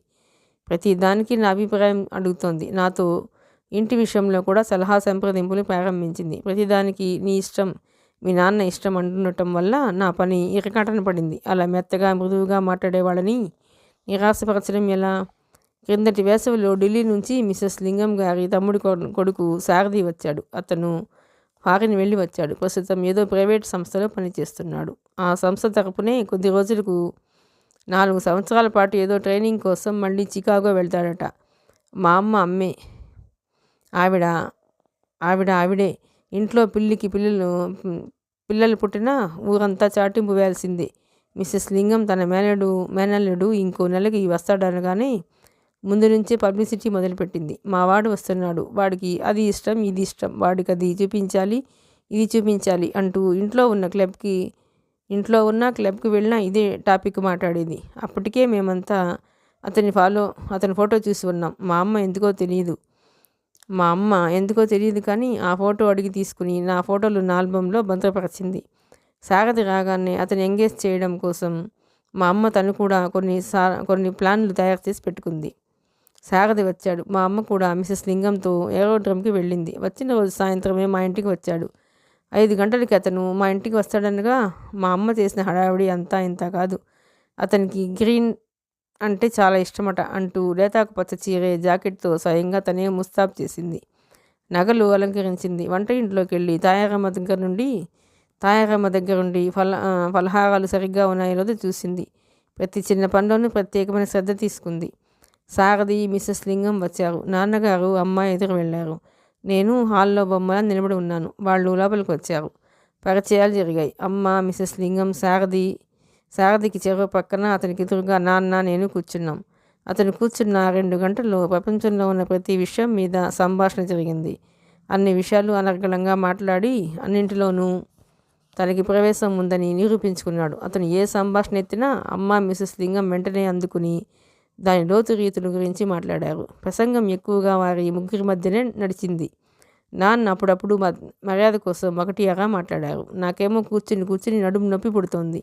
ప్రతి దానికి నా అభిప్రాయం అడుగుతోంది. నాతో ఇంటి విషయంలో కూడా సలహా సంప్రదింపులు ప్రారంభించింది. ప్రతిదానికి నీ ఇష్టం, మీ నాన్న ఇష్టం అంటుండటం వల్ల నా పని ఇరకాటన పడింది. అలా మెత్తగా మృదువుగా మాట్లాడేవాళ్ళని నిరాశపరచడం ఎలా? క్రిందటి వేసవిలో ఢిల్లీ నుంచి మిసెస్ లింగం గారి తమ్ముడి కొడుకు సారథి వచ్చాడు. అతను ఫారిన్ వెళ్ళి వచ్చాడు. ప్రస్తుతం ఏదో ప్రైవేట్ సంస్థలో పనిచేస్తున్నాడు. ఆ సంస్థ తరపునే కొద్ది రోజులకు 4 సంవత్సరాల పాటు ఏదో ట్రైనింగ్ కోసం మళ్ళీ చికాగో వెళ్తాడట. మా అమ్మే. ఆవిడే. ఇంట్లో పిల్లలు పుట్టినా ఊరంతా చాటింపు వేయాల్సిందే. మిసెస్ లింగం తన మేనల్లుడు ఇంకో నెలకి వస్తాడనగానే ముందు నుంచే పబ్లిసిటీ మొదలుపెట్టింది. మా వాడు వస్తున్నాడు, వాడికి అది ఇష్టం, ఇది ఇష్టం, వాడికి అది చూపించాలి, ఇది చూపించాలి అంటూ ఇంట్లో ఉన్న క్లబ్కి వెళ్ళినా ఇదే టాపిక్ మాట్లాడేది. అప్పటికే మేమంతా అతని ఫోటో చూసి ఉన్నాం. మా అమ్మ ఎందుకో తెలియదు కానీ ఆ ఫోటో అడిగి తీసుకుని నా ఫోటోలు నా ఆల్బంలో భద్రపరిచింది. సారథి రాగానే అతను ఎంగేజ్ చేయడం కోసం మా అమ్మ తను కూడా కొన్ని ప్లాన్లు తయారు చేసి పెట్టుకుంది. సారథి వచ్చాడు. మా అమ్మ కూడా మిసెస్ లింగంతో ఏరోడ్రమ్కి వెళ్ళింది. వచ్చిన రోజు సాయంత్రమే మా ఇంటికి వచ్చాడు. 5 గంటలకి అతను మా ఇంటికి వస్తాడనగా మా అమ్మ చేసిన హడావిడి అంతా ఇంత కాదు. అతనికి గ్రీన్ అంటే చాలా ఇష్టమట అంటూ లేతాకు పచ్చ చీరే జాకెట్తో స్వయంగా తనే ముస్తాబ్ చేసింది. నగలు అలంకరించింది. వంట ఇంట్లోకి వెళ్ళి తాయారమ్మ దగ్గర నుండి ఫలహారాలు సరిగ్గా ఉన్నాయో లేదో చూసింది. ప్రతి చిన్న పనిలోనూ ప్రత్యేకమైన శ్రద్ధ తీసుకుంది. సారథి, మిసెస్ లింగం వచ్చారు. నాన్నగారు, అమ్మ ఎదురు వెళ్ళారు. నేను హాల్లో బొమ్మలా నిలబడి ఉన్నాను. వాళ్ళు లోపలికి వచ్చారు. పరిచయాలు జరిగాయి. అమ్మ, మిసెస్ లింగం, సారథికి చెరువు పక్కన అతనికి ఎదురుగా నాన్న, నేను కూర్చున్నాం. అతను కూర్చున్న 2 గంటల్లో ప్రపంచంలో ఉన్న ప్రతి విషయం మీద సంభాషణ జరిగింది. అన్ని విషయాలు అనర్గళంగా మాట్లాడి అన్నింటిలోనూ తనకి ప్రవేశం ఉందని నిరూపించుకున్నాడు. అతను ఏ సంభాషణ ఎత్తినా అమ్మ మిసెస్ లింగం వెంటనే అందుకుని దాని లోతు రీతుల గురించి మాట్లాడారు. ప్రసంగం ఎక్కువగా వారి ముగ్గురి మధ్యనే నడిచింది. నాన్న అప్పుడప్పుడు మర్యాద కోసం ఒకటి అగా మాట్లాడారు. నాకేమో కూర్చుని నడుము నొప్పి పుడుతోంది.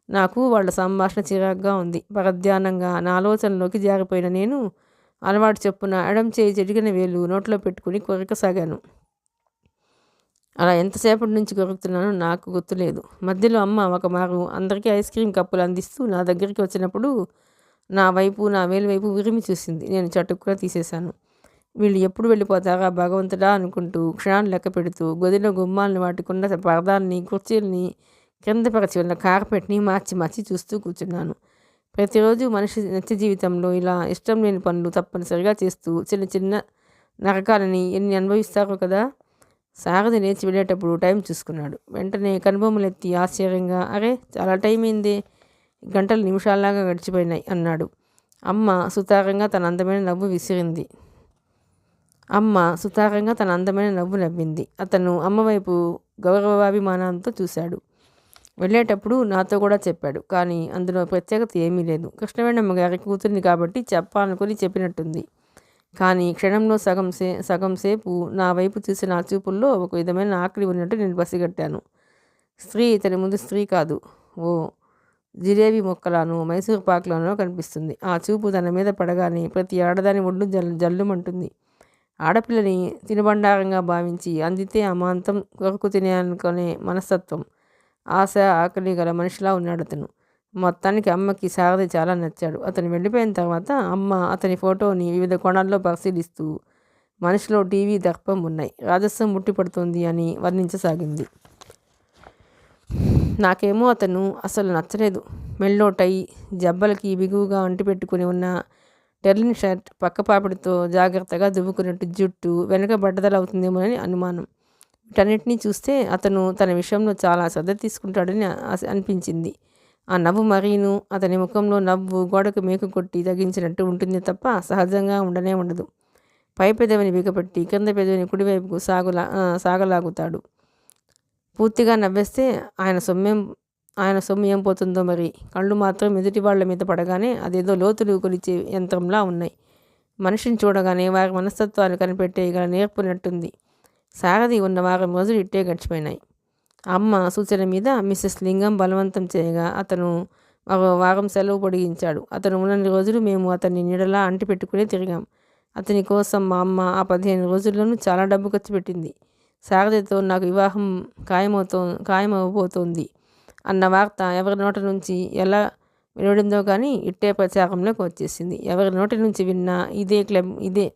నాకు వాళ్ళ సంభాషణ చిరాగ్గా ఉంది. పరధ్యానంగా నా ఆలోచనలోకి జారిపోయిన నేను అలవాటు చొప్పున ఎడం చేయి చెడిగిన వేలు నోట్లో పెట్టుకుని కొరకసాగాను. అలా ఎంతసేపటి నుంచి కొరుకుతున్నానో నాకు గుర్తులేదు. మధ్యలో అమ్మ ఒక మారు అందరికీ ఐస్ క్రీమ్ కప్పులు అందిస్తూ నా దగ్గరికి వచ్చినప్పుడు నా వేలు వైపు విరిమి చూసింది. నేను చటుక్కున తీసేశాను. వీళ్ళు ఎప్పుడు వెళ్ళిపోతారా భగవంతుడా అనుకుంటూ క్షణాలు లెక్క పెడుతూ గదిలో గుమ్మాలను వాటికున్న పరదాల్ని కుర్చీలని కిందపరచి ఉన్న కార్పెట్ని మార్చి చూస్తూ కూర్చున్నాను. ప్రతిరోజు మనిషి నిత్య జీవితంలో ఇలా ఇష్టం లేని పనులు తప్పనిసరిగా చేస్తూ చిన్న చిన్న నరకాలని ఎన్ని అనుభవిస్తారో కదా. సారథి లేచి వెళ్ళేటప్పుడు టైం చూసుకున్నాడు. వెంటనే కనుబొమ్మలెత్తి ఆశ్చర్యంగా, అరే చాలా టైం అయిందే, గంటలు నిమిషాల్లాగా గడిచిపోయినాయి అన్నాడు. అమ్మ సుతారంగా తన అందమైన నవ్వు నవ్వింది. అతను అమ్మ వైపు గౌరవాభిమానంతో చూశాడు. వెళ్ళేటప్పుడు నాతో కూడా చెప్పాడు. కానీ అందులో ప్రత్యేకత ఏమీ లేదు. కృష్ణవేణమ్మ గారి కూతుర్ని కాబట్టి చెప్పాలనుకుని చెప్పినట్టుంది. కానీ క్షణంలో సగం సేపు నా వైపు చూసిన ఆ చూపుల్లో ఒక విధమైన ఆకలి ఉన్నట్టు నేను పసిగట్టాను. స్త్రీ ఇతని ముందు స్త్రీ కాదు, ఓ జిలేబీ మొక్కలానో మైసూర్ పాకులానో కనిపిస్తుంది. ఆ చూపు తన మీద పడగానే ప్రతి ఆడదాని ఒళ్ళు జల్లుమంటుంది. ఆడపిల్లని తినుబండారంగా భావించి అందితే అమాంతం కొరకు తినేయాలనుకునే మనస్తత్వం, ఆశ, ఆకలి గల మనిషిలా ఉన్నాడు అతను. మొత్తానికి అమ్మకి సారథి చాలా నచ్చాడు. అతను వెళ్ళిపోయిన తర్వాత అమ్మ అతని ఫోటోని వివిధ కోణాల్లో పరిశీలిస్తూ మనిషిలో టీవీ దర్పం ఉన్నాయి, రాజస్వం ముట్టిపడుతుంది అని వర్ణించసాగింది. నాకేమో అతను అసలు నచ్చలేదు. మెళ్ళో టై, జబ్బలకి బిగువుగా అంటిపెట్టుకుని ఉన్న టెర్లిన్ షర్ట్, పక్కపాపిడితో జాగ్రత్తగా దువ్వుకున్నట్టు జుట్టు వెనక బట్టదలవుతుందేమోనని అనుమానం. వీటన్నిటినీ చూస్తే అతను తన విషయంలో చాలా శ్రద్ధ తీసుకుంటాడని అనిపించింది. ఆ నవ్వు మరీను, అతని ముఖంలో నవ్వు గోడకు మేకు కొట్టి తగ్గించినట్టు ఉంటుంది తప్ప సహజంగా ఉండనే ఉండదు. పై పెదవిని బిగపెట్టి కింద పెదవిని కుడివైపుకు సాగలాగుతాడు. పూర్తిగా నవ్వేస్తే ఆయన సొమ్ము ఏం పోతుందో మరి. కళ్ళు మాత్రం ఎదుటి వాళ్ళ మీద పడగానే అదేదో లోతులు కొలిచే యంత్రంలా ఉన్నాయి. మనిషిని చూడగానే వారి మనస్తత్వాన్ని కనిపెట్టేయగల నేర్పునట్టుంది. సారథి ఉన్న వారం రోజులు ఇట్టే గడిచిపోయినాయి. అమ్మ సూచన మీద మిసెస్ లింగం బలవంతం చేయగా అతను ఒక వారం సెలవు పొడిగించాడు. అతను ఉన్నన్ని రోజులు మేము అతన్ని నీడలా అంటిపెట్టుకుని తిరిగాం. అతని కోసం మా అమ్మ ఆ 15 రోజుల్లోనూ చాలా డబ్బు ఖర్చు పెట్టింది. సారథితో నాకు వివాహం ఖాయమవబోతోంది అన్న వార్త ఎవరి నోటి నుంచి ఎలా వెలువడిందో కానీ ఇట్టే ప్రచారంలోకి వచ్చేసింది. ఎవరి నోటి నుంచి విన్నా ఇదే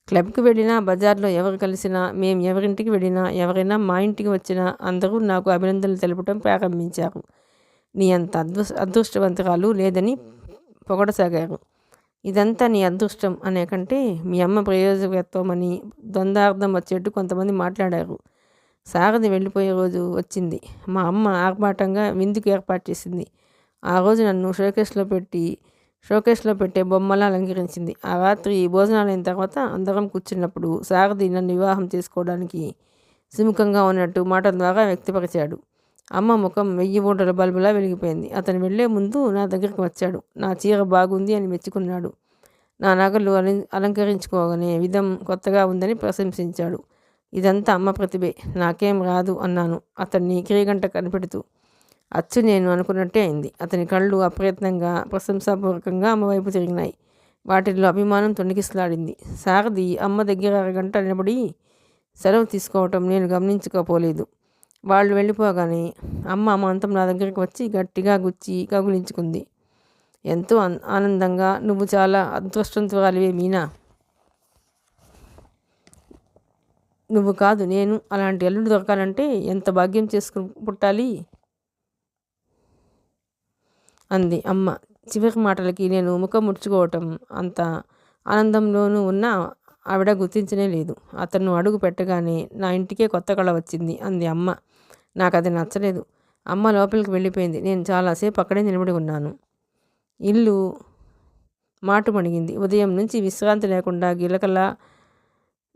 క్లబ్కి వెళ్ళినా, బజార్లో ఎవరు కలిసినా, మేము ఎవరింటికి వెళ్ళినా, ఎవరైనా మా ఇంటికి వచ్చినా అందరూ నాకు అభినందనలు తెలపడం ప్రారంభించారు. నీ అంత అదృష్టవంతురాలు లేదని పొగడసాగారు. ఇదంతా నీ అదృష్టం అనే కంటే మీ అమ్మ ప్రయోజకత్వం అని ద్వంద్వార్థం వచ్చేట్టు కొంతమంది మాట్లాడారు. సారథి వెళ్ళిపోయే రోజు వచ్చింది. మా అమ్మ ఆర్భాటంగా విందుకు ఏర్పాటు చేసింది. ఆ రోజు నన్ను షోకేస్లో పెట్టే బొమ్మలా అలంకరించింది. ఆ రాత్రి భోజనాలైన తర్వాత అందరం కూర్చున్నప్పుడు సారథి నన్ను వివాహం చేసుకోవడానికి సుముఖంగా ఉన్నట్టు మాటల ద్వారా వ్యక్తపరిచాడు. అమ్మ ముఖం 1000 వోల్టుల బల్బులా వెలిగిపోయింది. అతను వెళ్లే ముందు నా దగ్గరికి వచ్చాడు. నా చీర బాగుంది అని మెచ్చుకున్నాడు. నా నగలు అలంకరించుకోగానే విధం కొత్తగా ఉందని ప్రశంసించాడు. ఇదంతా అమ్మ ప్రతిభే, నాకేం రాదు అన్నాను అతన్ని కిరీగంట కనిపెడుతూ. అచ్చు నేను అనుకున్నట్టే అయింది. అతని కళ్ళు అప్రయత్నంగా ప్రశంసాపూర్వకంగా అమ్మ వైపు తిరిగినాయి. వాటిల్లో అభిమానం తొణికిసలాడింది. సారథి అమ్మ దగ్గర అరగంట నిలబడి సెలవు తీసుకోవటం నేను గమనించుకోపోలేదు. వాళ్ళు వెళ్ళిపోగానే అమ్మ అమాంతం నా దగ్గరికి వచ్చి గట్టిగా గుచ్చి కగులించుకుంది. ఎంతో ఆనందంగా, నువ్వు చాలా అదృష్టవంతురాలివే మీనా. నువ్వు కాదు నేను. అలాంటి అల్లుడు దొరకాలంటే ఎంత భాగ్యం చేసుకుని పుట్టాలి అంది అమ్మ. చివరి మాటలకి నేను ముఖం ముడుచుకోవటం అంత ఆనందంలోనూ ఉన్న ఆవిడ గుర్తించనే లేదు. అతను అడుగు పెట్టగానే నా ఇంటికే కొత్త కళ వచ్చింది అంది అమ్మ. నాకు అది నచ్చలేదు. అమ్మ లోపలికి వెళ్ళిపోయింది. నేను చాలాసేపు అక్కడే నిలబడి ఉన్నాను. ఇల్లు మాటు మణిగింది. ఉదయం నుంచి విశ్రాంతి లేకుండా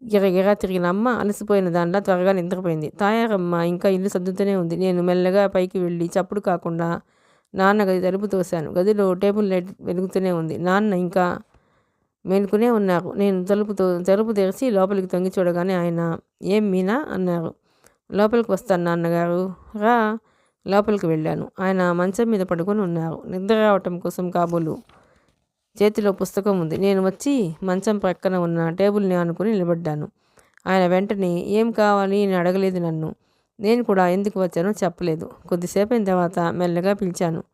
గిరగిరా తిరిగిన అమ్మ అలసిపోయిన దానిలా త్వరగా నిద్రపోయింది. తాయారమ్మ ఇంకా ఇల్లు సర్దుతూనే ఉంది. నేను మెల్లగా పైకి వెళ్ళి చప్పుడు కాకుండా నాన్న గది తలుపు తోశాను. గదిలో టేబుల్ లైట్ వెలుగుతూనే ఉంది. నాన్న ఇంకా మేలుకునే ఉన్నారు. నేను తలుపు తెరిచి లోపలికి తొంగి చూడగానే ఆయన, "ఏం మీనా?" అన్నారు. "లోపలికి వస్తాను నాన్నగారు." "రా." లోపలికి వెళ్ళాను. ఆయన మంచం మీద పడుకొని ఉన్నారు. నిద్ర రావటం కోసం కాబోలు. చేతిలో పుస్తకం ఉంది. నేను వచ్చి మంచం ప్రక్కన ఉన్న టేబుల్ని ఆనుకుని నిలబడ్డాను. ఆయన వెంటనే ఏం కావాలి అని అడగలేదు నన్ను. నేను కూడా ఎందుకు వచ్చానో చెప్పలేదు. కొద్దిసేపైన తర్వాత మెల్లగా పిలిచాను,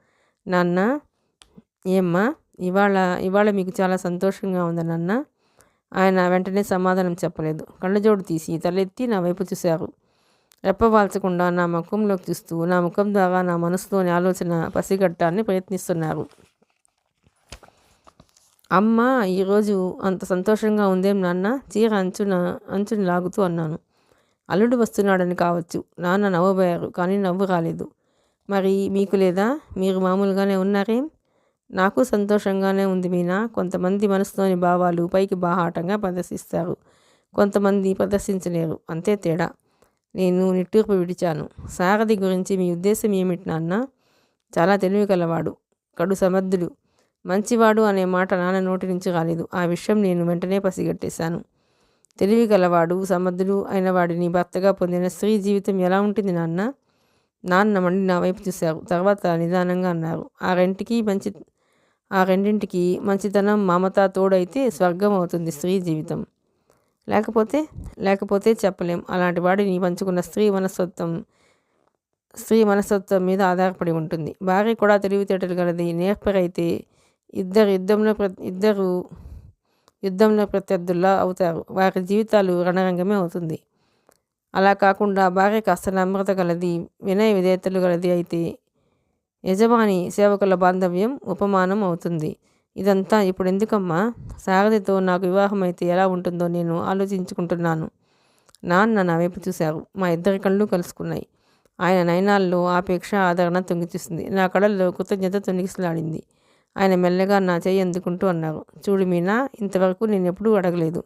"నాన్న." "ఏమ్మా, ఇవాళ మీకు చాలా సంతోషంగా ఉందా నాన్న?" ఆయన వెంటనే సమాధానం చెప్పలేదు. కళ్ళజోడు తీసి తలెత్తి నా వైపు చూశారు. రెప్పవాల్చకుండా నా ముఖంలోకి చూస్తూ నా ముఖం ద్వారా నా మనసులోని ఆలోచన పసిగట్టాలని ప్రయత్నిస్తున్నారు. "అమ్మ ఈరోజు అంత సంతోషంగా ఉందేం నాన్న?" చీర అంచుని లాగుతూ అన్నాను. "అల్లుడు వస్తున్నాడని కావచ్చు." నాన్న నవ్వబోయారు, కానీ నవ్వు రాలేదు. "మరి మీకు లేదా? మీరు మామూలుగానే ఉన్నారేం?" "నాకు సంతోషంగానే ఉంది మీనా. కొంతమంది మనసులోని భావాలు పైకి బాహాటంగా ప్రదర్శిస్తారు, కొంతమంది ప్రదర్శించలేరు, అంతే తేడా." నేను నిట్టూర్పు విడిచాను. "సారథి గురించి మీ ఉద్దేశం ఏమిటి నాన్న?" "చాలా తెలివి కలవాడు, కడు సమర్థుడు." మంచివాడు అనే మాట నాన్న నోటి నుంచి రాలేదు. ఆ విషయం నేను వెంటనే పసిగట్టేశాను. తెలివి గలవాడు, సమర్థుడు అయిన వాడిని భర్తగా పొందిన స్త్రీ జీవితం ఎలా ఉంటుంది నాన్న? నాన్న మళ్ళీ నా వైపు చూశారు. తర్వాత నిదానంగా అన్నారు, ఆ రెండింటికి మంచితనం, మమత తోడైతే స్వర్గం అవుతుంది స్త్రీ జీవితం. లేకపోతే చెప్పలేం. అలాంటి వాడిని పంచుకున్న స్త్రీ మనస్తత్వం మీద ఆధారపడి ఉంటుంది. భార్య కూడా తెలివితేటలు గలది, నేర్పరైతే ఇద్దరు యుద్ధంలో ప్రత్యర్థుల్లా అవుతారు. వారి జీవితాలు రణరంగమే అవుతుంది. అలా కాకుండా భార్య కాస్త నమ్రత గలది, వినయ విధేయతలు గలది అయితే యజమాని సేవకుల బాంధవ్యం ఉపమానం అవుతుంది. ఇదంతా ఇప్పుడు ఎందుకమ్మా? సారథితో నాకు వివాహం అయితే ఎలా ఉంటుందో నేను ఆలోచించుకుంటున్నాను. నాన్న నా వైపు చూశారు. మా ఇద్దరి కళ్ళు కలుసుకున్నాయి. ఆయన నయనాల్లో ఆపేక్ష, ఆదరణ తొంగిచూసింది. నా కళ్ళల్లో కృతజ్ఞత తొణికిసలాడింది. ఆయన మెల్లగా నా చెయ్యి అందుకుంటూ అన్నారు, "చూడు మీనా, ఇంతవరకు నేను ఎప్పుడూ అడగలేదు.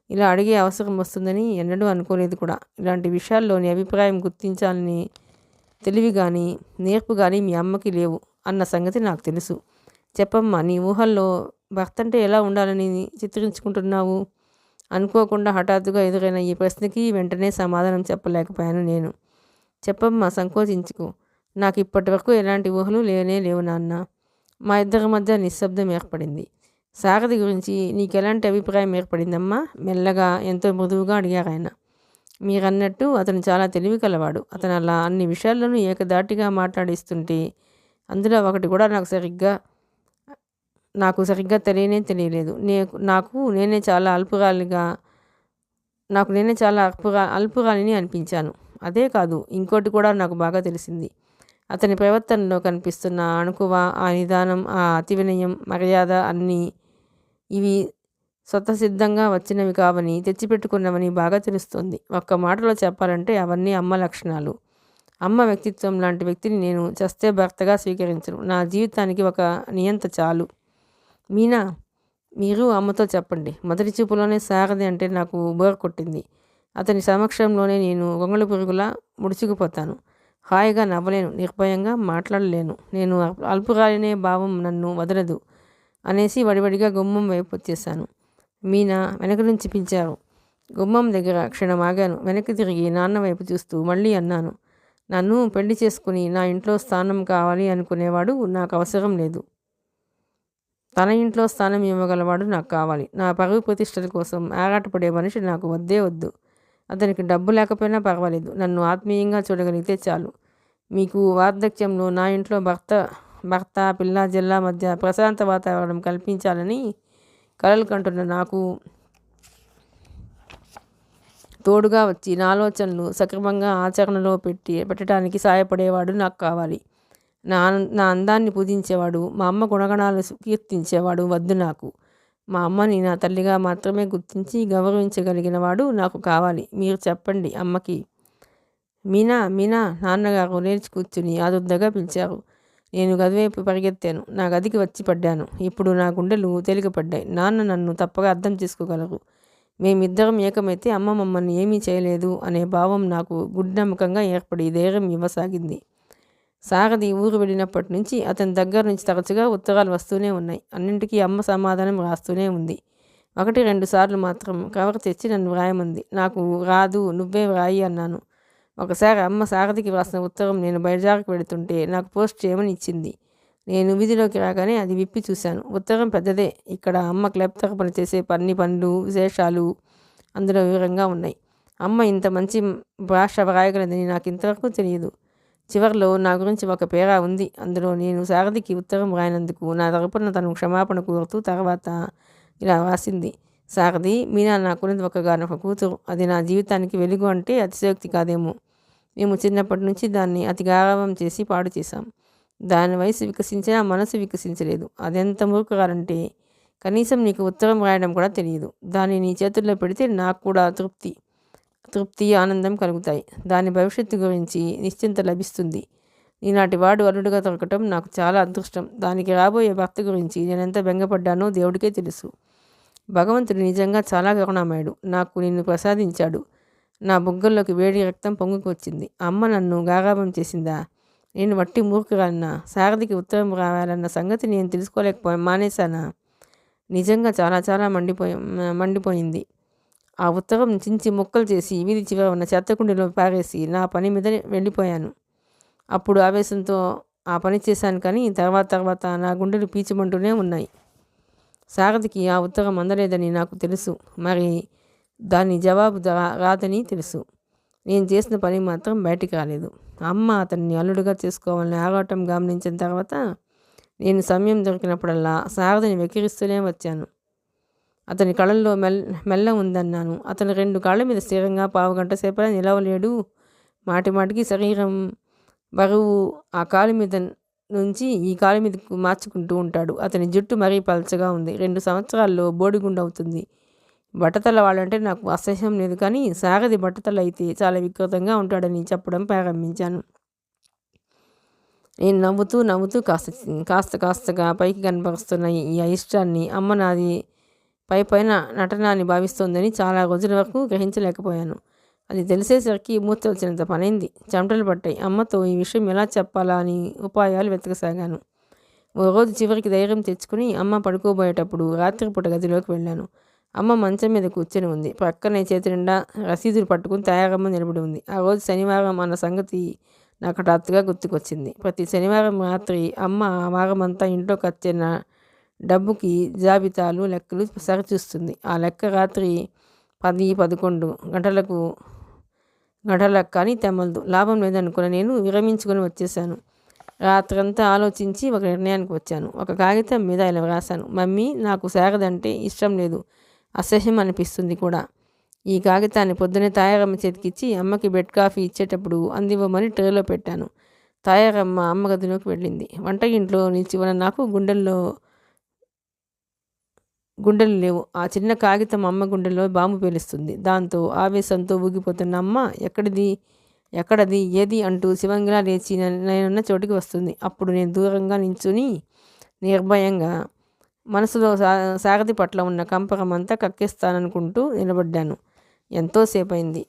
ఇలా అడిగే అవసరం వస్తుందని ఎన్నడూ అనుకోలేదు కూడా. ఇలాంటి విషయాల్లో నీ అభిప్రాయం గుర్తించాలని తెలివి కానీ నేర్పు కానీ మీ అమ్మకి లేవు అన్న సంగతి నాకు తెలుసు. చెప్పమ్మా, నీ ఊహల్లో భర్త అంటే ఎలా ఉండాలని చిత్రించుకుంటున్నావు?" అనుకోకుండా హఠాత్తుగా ఎదురైన ఈ ప్రశ్నకి వెంటనే సమాధానం చెప్పలేకపోయాను నేను. "చెప్పమ్మా, సంకోచించుకో. నాకు ఇప్పటి వరకు ఎలాంటి ఊహలు లేవు నాన్న." మా ఇద్దరి మధ్య నిశ్శబ్దం ఏర్పడింది. సారథి గురించి నీకెలాంటి అభిప్రాయం ఏర్పడిందమ్మా? మెల్లగా, ఎంతో మృదువుగా అడిగారు ఆయన. మీరన్నట్టు అతను చాలా తెలివి కలవాడు. అతను అలా అన్ని విషయాల్లోనూ ఏకధాటిగా మాట్లాడిస్తుంటే అందులో ఒకటి కూడా నాకు సరిగ్గా తెలియలేదు. నాకు నేనే చాలా అల్పురాలిని అనిపించాను. అదే కాదు, ఇంకోటి కూడా నాకు బాగా తెలిసింది. అతని ప్రవర్తనలో కనిపిస్తున్న అణకువ, ఆ నిదానం, ఆ అతి వినయం, మర్యాద ఇవి స్వతసిద్ధంగా వచ్చినవి కావని, తెచ్చిపెట్టుకున్నవని బాగా తెలుస్తోంది. ఒక్క మాటలో చెప్పాలంటే అవన్నీ అమ్మ లక్షణాలు. అమ్మ వ్యక్తిత్వం లాంటి వ్యక్తిని నేను చస్తే భర్తగా స్వీకరించను. నా జీవితానికి ఒక నియంత చాలు. మీనా, మీరు అమ్మతో చెప్పండి. మొదటి చూపులోనే సారథి అంటే నాకు బోర్ కొట్టింది. అతని సమక్షంలోనే నేను గొంగళి పురుగులా ముడుచుకుపోతాను. హాయిగా నవ్వలేను, నిర్భయంగా మాట్లాడలేను. నేను అల్పురాలినే భావం నన్ను వదలదు అనేసి వడివడిగా గుమ్మం వైపు వచ్చేసాను. మీనా వెనక నుంచి పిలిచారు. గుమ్మం దగ్గర క్షణం ఆగాను. వెనక్కి తిరిగి నాన్న వైపు చూస్తూ మళ్ళీ అన్నాను, "నన్ను పెళ్లి చేసుకుని నా ఇంట్లో స్థానం కావాలి అనుకునేవాడు నాకు అవసరం లేదు. తన ఇంట్లో స్థానం ఇవ్వగలవాడు నాకు కావాలి. నా పరువు ప్రతిష్టల కోసం ఆరాటపడే మనిషి నాకు వద్దే వద్దు. అతనికి డబ్బు లేకపోయినా పర్వాలేదు. నన్ను ఆత్మీయంగా చూడగలిగితే చాలు. మీకు వార్ధక్యంలో నా ఇంట్లో భర్త పిల్ల జల్ల మధ్య ప్రశాంత వాతావరణం కల్పించాలని కలలు కంటున్న నాకు తోడుగా వచ్చి నా ఆలోచనలు సక్రమంగా ఆచరణలో పెట్టడానికి సాయపడేవాడు నాకు కావాలి. నా అందాన్ని పూజించేవాడు, మా అమ్మ గుణగణాలు కీర్తించేవాడు వద్దు నాకు. మా అమ్మని నా తల్లిగా మాత్రమే గుర్తించి గౌరవించగలిగిన వాడు నాకు కావాలి. మీరు చెప్పండి అమ్మకి." మీనా, నాన్నగారు లేచి కూర్చుని ఆదుర్దగా పిలిచారు. నేను గదివైపు పరిగెత్తాను. నా గదికి వచ్చి పడ్డాను. ఇప్పుడు నా గుండెలు తేలికపడ్డాయి. నాన్న నన్ను తప్పగా అర్థం చేసుకోగలరు. మేమిద్దరం ఏకమైతే అమ్మ మమ్మల్ని ఏమీ చేయలేదు అనే భావం నాకు గుడ్నమ్మకంగా ఏర్పడి ధైర్యం ఇవ్వసాగింది. సారథి ఊరు వెళ్ళినప్పటి నుంచి అతని దగ్గర నుంచి తరచుగా ఉత్తరాలు వస్తూనే ఉన్నాయి. అన్నింటికీ అమ్మ సమాధానం రాస్తూనే ఉంది. 1-2 సార్లు మాత్రం కవర్ తెచ్చి నన్ను వ్రాయమంది. నాకు రాదు, నువ్వే వ్రాయి అన్నాను. ఒకసారి అమ్మ సారథికి వ్రాసిన ఉత్తరం నేను బయలుదేరికి వెళుతుంటే నాకు పోస్ట్ చేయమని ఇచ్చింది. నేను వీధిలోకి రాగానే అది విప్పి చూశాను. ఉత్తరం పెద్దదే. ఇక్కడ అమ్మ క్లబ్ తరపున చేసే అన్ని పనులు, విశేషాలు అందులో వివరంగా ఉన్నాయి. అమ్మ ఇంత మంచి భాష వ్రాయగలదని నాకు ఇంతవరకు తెలియదు. చివరిలో నా గురించి ఒక పేరా ఉంది. అందులో నేను సారథికి ఉత్తరం వ్రాయినందుకు నా తరపున తను క్షమాపణ కోరుతూ తర్వాత ఇలా వ్రాసింది. సారథి, మీనా నాకున్నది ఒకగానొక కూతురు. అది నా జీవితానికి వెలుగు అంటే అతిశయోక్తి కాదేమో. మేము చిన్నప్పటి నుంచి దాన్ని అతి గారాబం చేసి పాడు చేశాం. దాని వయసు వికసించినా మనసు వికసించలేదు. అదెంత మూర్ఖురాలంటే కనీసం నీకు ఉత్తరం రాయడం కూడా తెలియదు. దాన్ని నీ చేతుల్లో పెడితే నాకు కూడా తృప్తి ఆనందం కలుగుతాయి. దాని భవిష్యత్తు గురించి నిశ్చింత లభిస్తుంది. ఈనాటి వాడు అల్లుడుగా దొరకటం నాకు చాలా అదృష్టం. దానికి రాబోయే భర్త గురించి నేనెంత బెంగపడ్డానో దేవుడికే తెలుసు. భగవంతుడు నిజంగా చాలా కరుణామయుడు. నాకు నిన్ను ప్రసాదించాడు. నా బుగ్గల్లోకి వేడి రక్తం పొంగుకొచ్చింది. అమ్మ నన్ను గారాబం చేసిందా? నేను వట్టి మూర్ఖురాలినా? సారథికి ఉత్తరం రావాలన్న సంగతి నేను మానేశానా? నిజంగా చాలా చాలా మండిపోయింది. ఆ ఉత్తరం చించి ముక్కలు చేసి వీధి చివర ఉన్న చెత్తకుండీలో పారేసి నా పని మీద వెళ్ళిపోయాను. అప్పుడు ఆవేశంతో ఆ పని చేశాను, కానీ తర్వాత నా గుండెలు పీచుమంటూనే ఉన్నాయి. సారథికి ఆ ఉత్తరం అందలేదని నాకు తెలుసు. మరి దాని జవాబు రాదని తెలుసు. నేను చేసిన పని మాత్రం బయటికి రాలేదు. అమ్మ అతన్ని అల్లుడుగా చేసుకోవాలని ఆరాటం గమనించిన తర్వాత నేను సమయం దొరికినప్పుడల్లా సారథిని వెక్కిరిస్తూనే వచ్చాను. అతని కళ్ళల్లో మెల్ల ఉందన్నాను. అతను 2 కాళ్ళ మీద స్థిరంగా పావుగంట సేపలా నిలవలేడు. మాటిమాటికి శరీరం బరువు ఆ కాలు మీద నుంచి ఈ కాలు మీదకు మార్చుకుంటూ ఉంటాడు. అతని జుట్టు మరీ పలచగా ఉంది. 2 సంవత్సరాల్లో బోడిగుండవుతుంది. బట్టతల వాళ్ళంటే నాకు అసహ్యం లేదు, కానీ సారథి బట్టతల అయితే చాలా వికృతంగా ఉంటాడని చెప్పడం ప్రారంభించాను. నేను నవ్వుతూ కాస్తగా పైకి కనపరుస్తున్న ఈ అయిష్టాన్ని అమ్మ నాది పైన నటనాన్ని భావిస్తోందని చాలా రోజుల వరకు గ్రహించలేకపోయాను. అది తెలిసేసరికి మూర్త వచ్చినంత పనైంది. చెమటలు పట్టాయి. అమ్మతో ఈ విషయం ఎలా చెప్పాలా అని ఉపాయాలు వెతకసాగాను. ఓ రోజు చివరికి ధైర్యం తెచ్చుకుని అమ్మ పడుకోబోయేటప్పుడు రాత్రిపూట గదిలోకి వెళ్ళాను. అమ్మ మంచం మీద కూర్చొని ఉంది. ప్రక్కనే చేతి నిండా రసీదులు పట్టుకుని తయారమ్మ నిలబడి ఉంది. ఆ రోజు శనివారం అన్న సంగతి నాకు హఠాత్తుగా గుర్తుకొచ్చింది. ప్రతి శనివారం రాత్రి అమ్మ ఆ వారమంతా ఇంట్లో ఖర్చైన డబ్బుకి జాబితాలు, లెక్కలు సరిచూస్తుంది. ఆ లెక్క రాత్రి 10-11 గంటలకు కానీ తెమ్మలదు. లాభం లేదనుకున్న నేను విరమించుకొని వచ్చేసాను. రాత్రంతా ఆలోచించి ఒక నిర్ణయానికి వచ్చాను. ఒక కాగితం మీద ఇలా వ్రాసాను. మమ్మీ, నాకు సారథంటే ఇష్టం లేదు, అసహ్యం అనిపిస్తుంది కూడా. ఈ కాగితాన్ని పొద్దునే తాయారమ్మ చేతికిచ్చి అమ్మకి బెడ్ కాఫీ ఇచ్చేటప్పుడు అందివ్వమని ట్రేలో పెట్టాను. తాయారమ్మ అమ్మ గదిలోకి వెళ్ళింది. వంటగింట్లో నిలిచి ఉన్న నాకు గుండెలు లేవు. ఆ చిన్న కాగితం అమ్మ గుండెల్లో బాంబు పేలుస్తుంది. దాంతో ఆవేశంతో ఊగిపోతున్న అమ్మ ఎక్కడది ఏది అంటూ శివంగిలా లేచి నేనున్న చోటికి వస్తుంది. అప్పుడు నేను దూరంగా నించుని నిర్భయంగా మనసులో సారథి పట్ల ఉన్న కంపరం అంతా కక్కేస్తాననుకుంటూ నిలబడ్డాను. ఎంతోసేపు అయింది.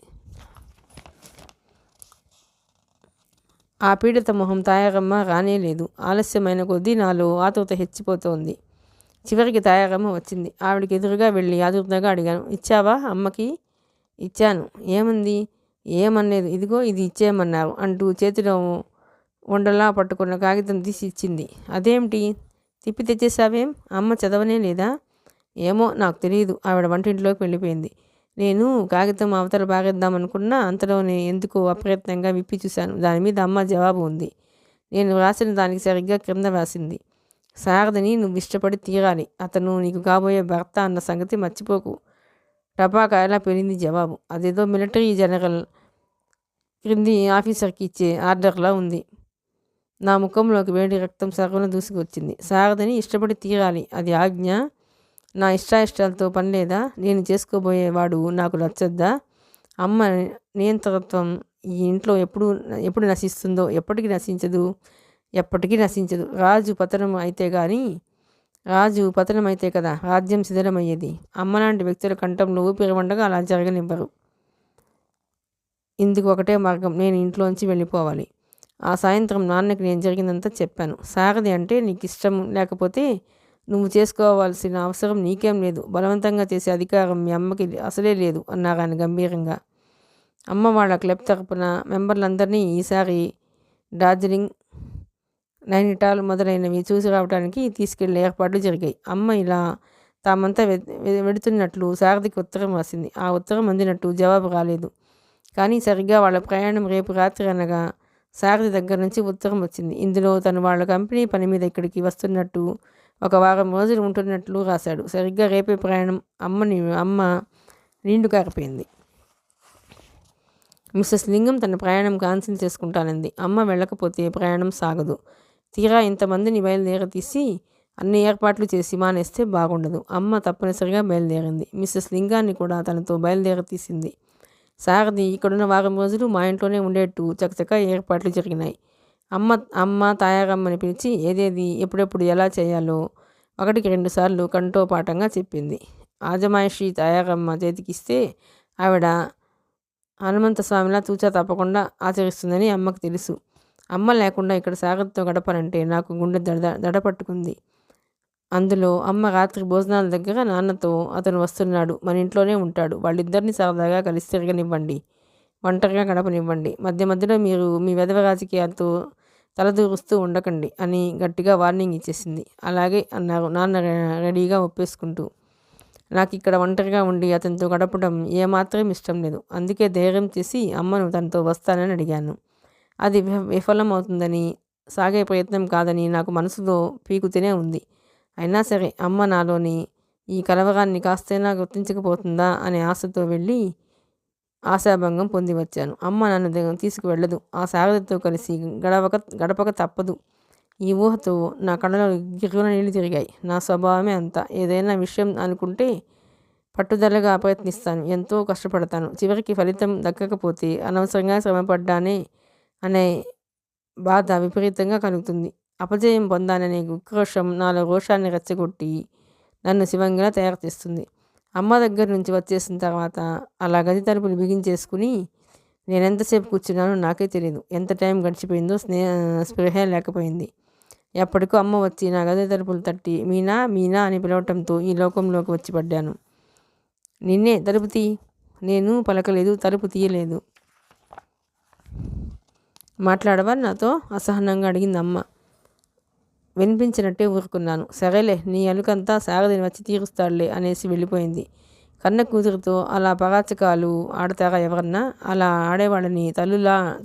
ఆ పీడిత మొహం తాయారమ్మ రానే లేదు. ఆలస్యమైన కొద్దీ నాలో ఆతృత హెచ్చిపోతోంది. చివరికి తాయారమ్మ వచ్చింది. ఆవిడికి ఎదురుగా వెళ్ళి ఆదుర్దాగా అడిగాను. ఇచ్చావా అమ్మకి? ఇచ్చాను. ఏమంది? ఏమనలేదు. ఇదిగో ఇది ఇచ్చేయమన్నారు అంటూ చేతిలో ఉండలా పట్టుకున్న కాగితం తీసి ఇచ్చింది. అదేమిటి తిప్పి తెచ్చేసావేం? అమ్మ చదవనే లేదా? ఏమో, నాకు తెలియదు. ఆవిడ వంటింట్లోకి వెళ్ళిపోయింది. నేను కాగితం అవతల బాగేద్దామనుకున్నా అంతలోనే ఎందుకో అప్రయత్నంగా విప్పి చూశాను. దాని మీద అమ్మ జవాబు ఉంది. నేను వ్రాసిన దానికి సరిగ్గా క్రింద వ్రాసింది. సారథిని నువ్వు ఇష్టపడి తీరాలి. అతను నీకు కాబోయే భర్త అన్న సంగతి మర్చిపోకు. టపాకాయలా పెరిగింది జవాబు. అదేదో మిలిటరీ జనరల్ క్రింది ఆఫీసర్కి ఇచ్చే ఆర్డర్లా ఉంది. నా ముఖంలోకి వేడి రక్తం సర్వన దూసుకొచ్చింది. సారథిని ఇష్టపడి తీరాలి, అది ఆజ్ఞ. నా ఇష్టాయిష్టాలతో పని లేదా? నేను చేసుకోబోయేవాడు నాకు నచ్చొద్దా? అమ్మ నియంత్రణత్వం ఈ ఇంట్లో ఎప్పుడు నశిస్తుందో? ఎప్పటికీ నశించదు. రాజు పతనం అయితే కానీ రాజు పతనమైతే కదా రాజ్యం శిథిలమయ్యేది. అమ్మలాంటి వ్యక్తుల కంఠంలో ఊపిరి ఉండగా అలా జరగనివ్వరు. ఇందుకు ఒకటే మార్గం, నేను ఇంట్లోంచి వెళ్ళిపోవాలి. ఆ సాయంత్రం నాన్నకి నేను జరిగిందంతా చెప్పాను. సారథి అంటే నీకు ఇష్టం లేకపోతే నువ్వు చేసుకోవాల్సిన అవసరం నీకేం లేదు. బలవంతంగా చేసే అధికారం మీ అమ్మకి అసలే లేదు అన్నారు ఆయన గంభీరంగా. అమ్మ వాళ్ళ క్లబ్ తరపున మెంబర్లందరినీ ఈసారి డార్జిలింగ్, నైనిటాల్ మొదలైనవి చూసి రావడానికి తీసుకెళ్లే ఏర్పాట్లు జరిగాయి. అమ్మ ఇలా తామంతా వెడుతున్నట్లు సారథికి ఉత్తరం రాసింది. ఆ ఉత్తరం అందినట్టు జవాబు రాలేదు. కానీ సరిగ్గా వాళ్ళ ప్రయాణం రేపు రాత్రి అనగా సారథి దగ్గర నుంచి ఉత్తరం వచ్చింది. ఇందులో తను వాళ్ళ కంపెనీ పని మీద ఇక్కడికి వస్తున్నట్టు, ఒక వారం రోజులు ఉంటున్నట్లు రాశాడు. సరిగ్గా రేపే ప్రయాణం. అమ్మ నీళ్లు కారిపోయింది. మిస్సెస్ లింగం తన ప్రయాణం క్యాన్సిల్ చేసుకుంటానంది. అమ్మ వెళ్ళకపోతే ప్రయాణం సాగదు. తీరా ఇంతమందిని బయలుదేరతీసి అన్ని ఏర్పాట్లు చేసి మానేస్తే బాగుండదు. అమ్మ తప్పనిసరిగా బయలుదేరింది. మిస్సెస్ లింగాన్ని కూడా తనతో బయలుదేరతీసింది. సారథి ఇక్కడున్న వారం రోజులు మా ఇంట్లోనే ఉండేట్టు చకచకా ఏర్పాట్లు జరిగినాయి. అమ్మ తాయారమ్మని పిలిచి ఏదేది ఎప్పుడెప్పుడు ఎలా చేయాలో 1-2 సార్లు కంఠోపాఠంగా చెప్పింది. ఆజమాయిషి తాయారమ్మ చేతికిస్తే ఆవిడ హనుమంత స్వామిలా తూచా తప్పకుండా ఆచరిస్తుందని అమ్మకు తెలుసు. అమ్మ లేకుండా ఇక్కడ సారథితో గడపనంటే నాకు గుండె దడపట్టుకుంది. అందులో అమ్మ రాత్రి భోజనాల దగ్గర నాన్నతో అతను వస్తున్నాడు, మన ఇంట్లోనే ఉంటాడు, వాళ్ళిద్దరిని సరదాగా కలిసి తిరగనివ్వండి, ఒంటరిగా గడపనివ్వండి, మధ్య మధ్యలో మీరు మీ వెధవ రాజకీయాలతో తలదూరుస్తూ ఉండకండి అని గట్టిగా వార్నింగ్ ఇచ్చేసింది. అలాగే అన్నారు నాన్న రెడీగా ఒప్పేసుకుంటూ. నాకు ఇక్కడ ఒంటరిగా ఉండి అతనితో గడపడం ఏమాత్రం ఇష్టం లేదు. అందుకే ధైర్యం చేసి అమ్మను తనతో వస్తానని అడిగాను. అది విఫలం అవుతుందని, సాగే ప్రయత్నం కాదని నాకు మనసులో పీకుతూనే ఉంది. అయినా సరే అమ్మ నాలోని ఈ కలవరాన్ని కాస్తైనా గుర్తించకపోతుందా అనే ఆశతో వెళ్ళి ఆశాభంగం పొంది వచ్చాను. అమ్మ నన్ను తీసుకువెళ్ళదు. ఆ సారథితో కలిసి గడపక తప్పదు. ఈ ఊహతో నా కళ్ళలో గిర్రున నీళ్లు తిరిగాయి. నా స్వభావమే అంత. ఏదైనా విషయం అనుకుంటే పట్టుదలగా ప్రయత్నిస్తాను, ఎంతో కష్టపడతాను. చివరికి ఫలితం దక్కకపోతే అనవసరంగా శ్రమపడ్డానే అనే బాధ విపరీతంగా కలుగుతుంది. అపజయం పొందాననే ఉక్రోషం నాలో రోషాన్ని రెచ్చగొట్టి నన్ను శివంగా తయారు చేస్తుంది. అమ్మ దగ్గర నుంచి వచ్చేసిన తర్వాత అలా గది తలుపులు బిగించేసుకుని నేనెంతసేపు కూర్చున్నానో నాకే తెలియదు. ఎంత టైం గడిచిపోయిందో స్పృహ లేకపోయింది. ఎప్పటికో అమ్మ వచ్చి నా గది తలుపులు తట్టి మీనా మీనా అని పిలవటంతో ఈ లోకంలోకి వచ్చి పడ్డాను. నిన్నే, తలుపు తీ. నేను పలకలేదు, తలుపు తీయలేదు. మాట్లాడవా నాతో అసహనంగా అడిగింది అమ్మ. వినిపించినట్టే ఊరుకున్నాను. సరేలే, నీ అలుకంతా సారథిని వచ్చి తీరుస్తాడులే అనేసి వెళ్ళిపోయింది. కన్న కూతురుతో అలా పరాచకాలు ఆడతారా ఎవరన్నా? అలా ఆడేవాళ్ళని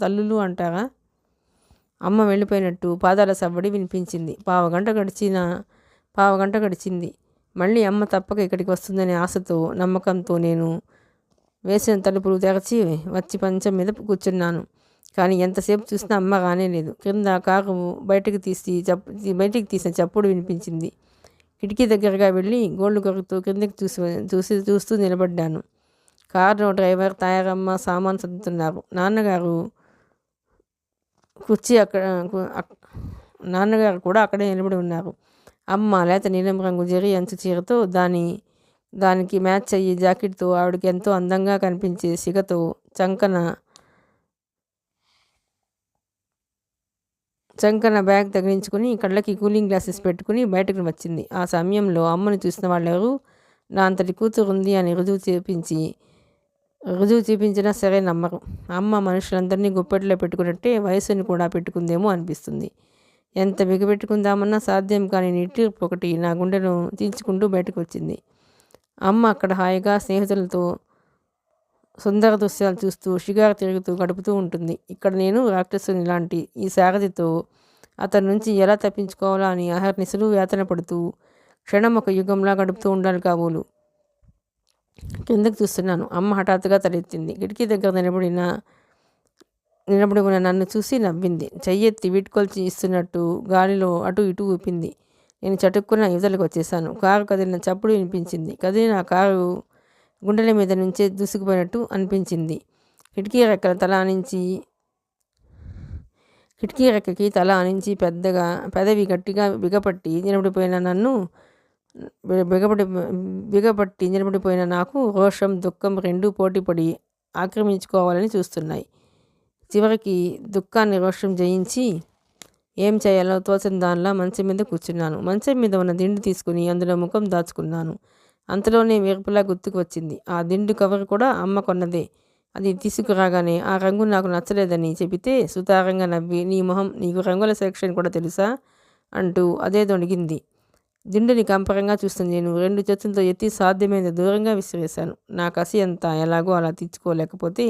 తల్లులు అంటారా? అమ్మ వెళ్ళిపోయినట్టు పాదాల సవ్వడి వినిపించింది. పావుగంట గడిచింది. మళ్ళీ అమ్మ తప్పక ఇక్కడికి వస్తుందనే ఆశతో, నమ్మకంతో నేను వేసిన తలుపులు తెరచి వచ్చి పంచం మీద కూర్చున్నాను. కానీ ఎంతసేపు చూసినా అమ్మ రానేలేదు. క్రింద కారు బయటికి తీసిన చప్పుడు వినిపించింది. కిటికీ దగ్గరగా వెళ్ళి గోళ్ళు కొరుకుతూ క్రిందకి చూస్తూ నిలబడ్డాను. కారులో డ్రైవర్, తాయారమ్మ సామాన్ సర్దుతున్నారు. నాన్నగారు కూడా అక్కడే నిలబడి ఉన్నారు. అమ్మ లేత నీలం రంగు జరీ అంచు చీరతో దానికి మ్యాచ్ అయ్యి జాకెట్తో ఆవిడకి ఎంతో అందంగా కనిపించే సిగతో చంకన బ్యాగ్ తగిలించుకుని కళ్ళకి కూలింగ్ గ్లాసెస్ పెట్టుకుని బయటకు వచ్చింది. ఆ సమయంలో అమ్మను చూసిన వాళ్ళెవరూ నా అంతటి కూతురు ఉంది అని రుజువు చూపించినా సరే నమ్మరు. అమ్మ మనుషులందరినీ గుప్పెట్లో పెట్టుకున్నట్టే వయసుని కూడా పెట్టుకుందేమో అనిపిస్తుంది. ఎంత బిగపెట్టుకుందామన్నా సాధ్యం కాని నిట్టూర్పు ఒకటి నా గుండెను చీల్చుకుంటూ బయటకు వచ్చింది. అమ్మ అక్కడ హాయిగా స్నేహితులతో సుందర దృశ్యాలు చూస్తూ షిగారు తిరుగుతూ గడుపుతూ ఉంటుంది. ఇక్కడ నేను రాక్షసుని లాంటి ఈ సారథితో అతని నుంచి ఎలా తప్పించుకోవాలా అని అహర్నిశలు వేతన పడుతూ క్షణం ఒక యుగంలా గడుపుతూ ఉండాలి కాబోలు. కిందకి చూస్తున్నాను. అమ్మ హఠాత్తుగా తలెత్తింది. కిటికీ దగ్గర నిలబడి ఉన్న నన్ను చూసి నవ్వింది. చెయ్యెత్తి వీడ్కొల్చి ఇస్తున్నట్టు గాలిలో అటు ఇటు ఊపింది. నేను చటుక్కున యువతలకు వచ్చేసాను. కారు కదిలిన చప్పుడు వినిపించింది. కదిలిన కారు గుండెల మీద నుంచే దూసుకుపోయినట్టు అనిపించింది. కిటికీ రెక్కకి తల ఆనించి పెదవి గట్టిగా బిగపట్టి నిలబడిపోయిన నన్ను బిగపడి బిగపట్టి నిలబడిపోయిన నాకు రోషం దుఃఖం రెండూ పోటీపడి ఆక్రమించుకోవాలని చూస్తున్నాయి. చివరికి దుఃఖాన్ని రోషం జయించి ఏం చేయాలో తోచని దానిలా మంచం మీద కూర్చున్నాను. మంచం మీద ఉన్న దిండు తీసుకుని అందులో ముఖం దాచుకున్నాను. అంతలోనే మెరుపులా గుర్తుకు వచ్చింది. ఆ దిండు కవర్ కూడా అమ్మ కొన్నదే. అది తీసుకురాగానే ఆ రంగు నాకు నచ్చలేదని చెబితే సుతారంగా నవ్వి, నీ మొహం, నీకు రంగుల సెలక్షన్ కూడా తెలుసా అంటూ అదే దొడిగింది. దిండుని కంపరంగా చూస్తుంది. నేను 2 చేతులతో ఎత్తి సాధ్యమైనంత దూరంగా విసిరేశాను. నా కసి అంతా ఎలాగో అలా తీర్చుకోలేకపోతే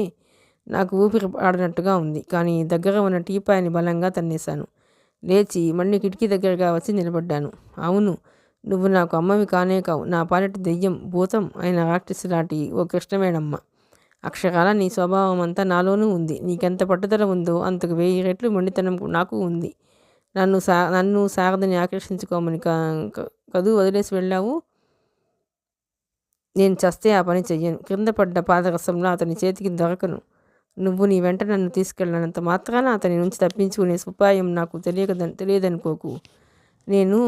నాకు ఊపిరి ఆడినట్టుగా ఉంది. కానీ దగ్గర ఉన్న టీపాయిని బలంగా తన్నేశాను. లేచి మళ్ళీ కిటికీ దగ్గరగా వచ్చి నిలబడ్డాను. అవును, నువ్వు నాకు అమ్మవి కానే కావు. నా పాలిటి దెయ్యం, భూతం అయిన రాక్షసిలాంటి ఓ కృష్ణవేణమ్మ. అక్షరాల నీ స్వభావం అంతా నాలోనూ ఉంది. నీకెంత పట్టుదల ఉందో అంతకు 1000 రెట్లు మొండితనం నాకు ఉంది. నన్ను శారదని ఆకర్షించుకోమని కదూ వదిలేసి వెళ్ళావు. నేను చస్తే ఆ పని చెయ్యను. క్రింద పడ్డ పాదరసంలో అతని చేతికి దొరకను. నువ్వు నీ వెంట నన్ను తీసుకెళ్ళినంత మాత్రాన అతని నుంచి తప్పించుకునే ఉపాయం నాకు తెలియదనుకోకు. నేను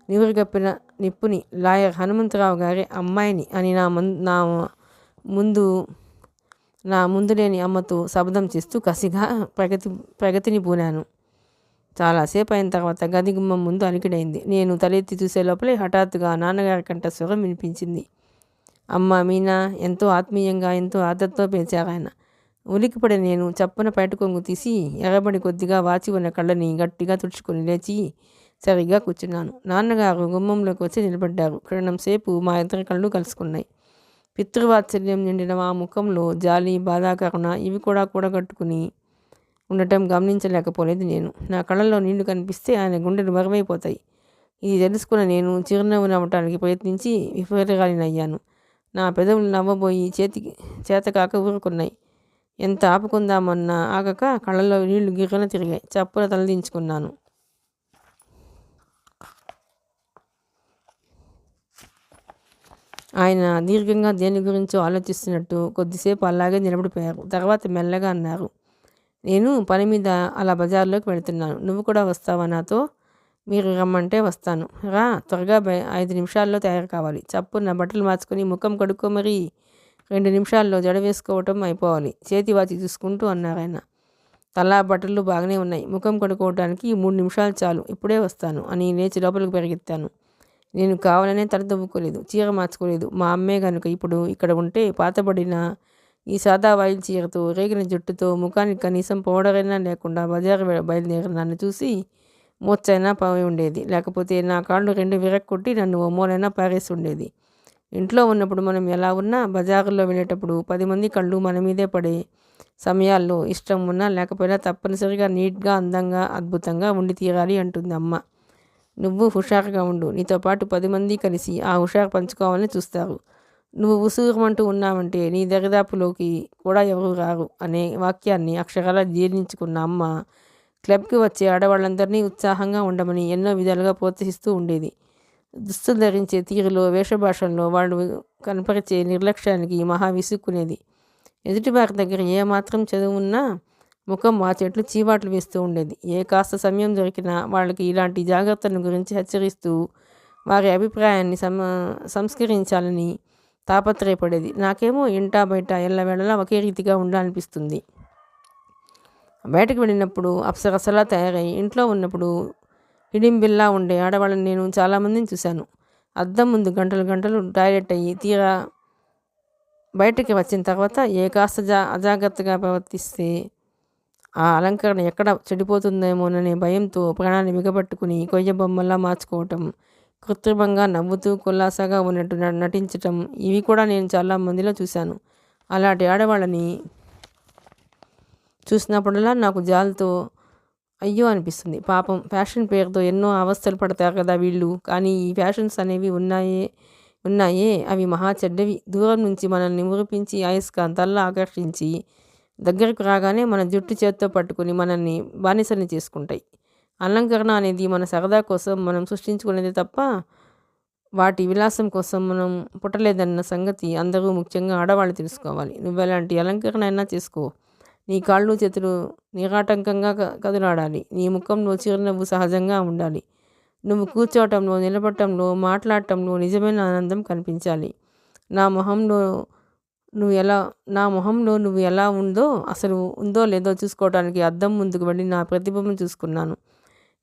నివురుగప్పిన నిప్పుని, లాయర్ హనుమంతరావు గారి అమ్మాయిని అని నా ముందు లేని అమ్మతో శపథం చేస్తూ కసిగా ప్రగతిని పూనాను. చాలాసేపు అయిన తర్వాత గది గుమ్మం ముందు అలికిడైంది. నేను తలెత్తి చూసే లోపలే హఠాత్తుగా నాన్నగారి కంట స్వరం వినిపించింది. అమ్మ మీనా, ఎంతో ఆత్మీయంగా, ఎంతో ఆదరతో పిలిచారాయన. ఉలికిపడి నేను చప్పున బయట కొంగు తీసి ఎర్రబడి కొద్దిగా వాచి ఉన్న కళ్ళని గట్టిగా తుడుచుకొని లేచి సరిగ్గా కూర్చున్నాను. నాన్నగారు గుమ్మంలోకి వచ్చి నిలబడ్డారు. క్షణం సేపు మా ఇద్దరి కళ్ళు కలుసుకున్నాయి. పితృవాత్సల్యం నిండిన మా ముఖంలో జాలి, బాధాకరుణ ఇవి కూడా కూడగట్టుకుని ఉండటం గమనించలేకపోలేదు నేను. నా కళ్ళల్లో నీళ్లు కనిపిస్తే ఆయన గుండెలు బరువైపోతాయి. ఇది తెలుసుకున్న నేను చిరునవ్వు నవ్వటానికి ప్రయత్నించి విఫలగాలినయ్యాను. నా పెదవులు నవ్వబోయి చేతకాక ఊరుకున్నాయి. ఎంత ఆపుకుందామన్నా ఆగక కళ్ళలో నీళ్లు గిర్రన తిరిగాయి. చప్పున తలదించుకున్నాను. ఆయన దీర్ఘంగా దేని గురించో ఆలోచిస్తున్నట్టు కొద్దిసేపు అలాగే నిలబడిపోయారు. తర్వాత మెల్లగా అన్నారు, నేను పని మీద అలా బజార్లోకి వెళుతున్నాను. నువ్వు కూడా వస్తావా నాతో? మీరు రమ్మంటే వస్తాను. రా, త్వరగా 5 నిమిషాల్లో తయారు కావాలి. చప్పున బట్టలు మార్చుకొని ముఖం కడుక్కో, మరి 2 నిమిషాల్లో జడ వేసుకోవటం అయిపోవాలి. చేతి వాచి చూసుకుంటూ అన్నారాయన. తలా బట్టలు బాగానే ఉన్నాయి. ముఖం కడుక్కోవటానికి 3 నిమిషాలు చాలు. ఇప్పుడే వస్తాను అని లేచి లోపలికి పరిగెత్తాను. నేను కావాలనే తలదవ్వుకోలేదు, చీర మార్చుకోలేదు. మా అమ్మే కనుక ఇప్పుడు ఇక్కడ ఉంటే పాతబడిన ఈ సాదా వాయిల్ చీరతో, రేగిన జుట్టుతో, ముఖానికి కనీసం పౌడరైనా లేకుండా బజారు బయలుదేరి నన్ను చూసి మూర్చైనా పోయి ఉండేది. లేకపోతే నా కాళ్ళు 2 విరక్కొట్టి నన్ను ఓ మూలైనా పారేసి ఉండేది. ఇంట్లో ఉన్నప్పుడు మనం ఎలా ఉన్నా బజారులో వెళ్ళేటప్పుడు 10 మంది కళ్ళు మన మీదే పడే సమయాల్లో ఇష్టం ఉన్నా లేకపోయినా తప్పనిసరిగా నీట్గా, అందంగా, అద్భుతంగా ఉండి తీరాలి అంటుంది అమ్మ. నువ్వు హుషారుగా ఉండు. నీతో పాటు 10 మంది కలిసి ఆ హుషారు పంచుకోవాలని చూస్తారు. నువ్వు ఉసూరుమంటూ ఉన్నావంటే నీ దరిదాపులోకి కూడా ఎవరూ రారు అనే వాక్యాన్ని అక్షరాలా జీర్ణించుకున్న అమ్మ క్లబ్కి వచ్చే ఆడవాళ్ళందరినీ ఉత్సాహంగా ఉండమని ఎన్నో విధాలుగా ప్రోత్సహిస్తూ ఉండేది. దుస్తులు ధరించే తీరులో, వేషభాషల్లో వాళ్ళు కనపరిచే నిర్లక్ష్యానికి మహా విసుక్కునేది. ఎదుటివారి దగ్గర ఏమాత్రం చదువున్నా ముఖం ఆ చెట్లు చీవాట్లు వేస్తూ ఉండేది. ఏ కాస్త సమయం దొరికినా వాళ్ళకి ఇలాంటి జాగ్రత్తల గురించి హెచ్చరిస్తూ వారి అభిప్రాయాన్ని సంస్కరించాలని తాపత్రయపడేది. నాకేమో ఇంటా బయట ఎల్లవేళలా ఒకే రీతిగా ఉండాలనిపిస్తుంది. బయటకు వెళ్ళినప్పుడు అప్సరసలా తయారై, ఇంట్లో ఉన్నప్పుడు హిడింబిల్లా ఉండే ఆడవాళ్ళని నేను చాలామందిని చూశాను. అద్దం ముందు గంటలు గంటలు టాయిలెట్ అయ్యి తీరా బయటకి వచ్చిన తర్వాత ఏ కాస్త అజాగ్రత్తగా ప్రవర్తిస్తే ఆ అలంకరణ ఎక్కడ చెడిపోతుందేమోననే భయంతో ప్రాణాన్ని బిగపట్టుకుని కొయ్య బొమ్మల్లా మార్చుకోవటం, కృత్రిమంగా నవ్వుతూ కుల్లాసాగా ఉన్నట్టు నటించటం ఇవి కూడా నేను చాలా మందిలో చూశాను. అలాంటి ఆడవాళ్ళని చూసినప్పుడల్లా నాకు జాలితో అయ్యో అనిపిస్తుంది. పాపం, ఫ్యాషన్ పేరుతో ఎన్నో అవస్థలు పడతారు కదా వీళ్ళు. కానీ ఈ ఫ్యాషన్స్ అనేవి ఉన్నాయే అవి మహా చెడ్డవి. దూరం నుంచి మనల్ని మురిపించి అయస్కాంతాల్లో ఆకర్షించి దగ్గరకు రాగానే మన జుట్టు చేత్తో పట్టుకుని మనల్ని బానిసల్ని చేసుకుంటాయి. అలంకరణ అనేది మన సరదా కోసం మనం సృష్టించుకునేది తప్ప వాటి విలాసం కోసం మనం పుట్టలేదన్న సంగతి అందరూ, ముఖ్యంగా ఆడవాళ్ళు తెలుసుకోవాలి. నువ్వెలాంటి అలంకరణ అయినా చేసుకో, నీ కాళ్ళు చేతులు నిరాటంకంగా కదులాడాలి. నీ ముఖంలో చిరునవ్వు సహజంగా ఉండాలి. నువ్వు కూర్చోవటంలో, నిలబడటంలో, మాట్లాడటంలో నిజమైన ఆనందం కనిపించాలి. నా మొహంలో నువ్వు ఎలా అసలు ఉందో లేదో చూసుకోవడానికి అద్దం ముందుకు వెళ్ళి నా ప్రతిబింబం చూసుకున్నాను.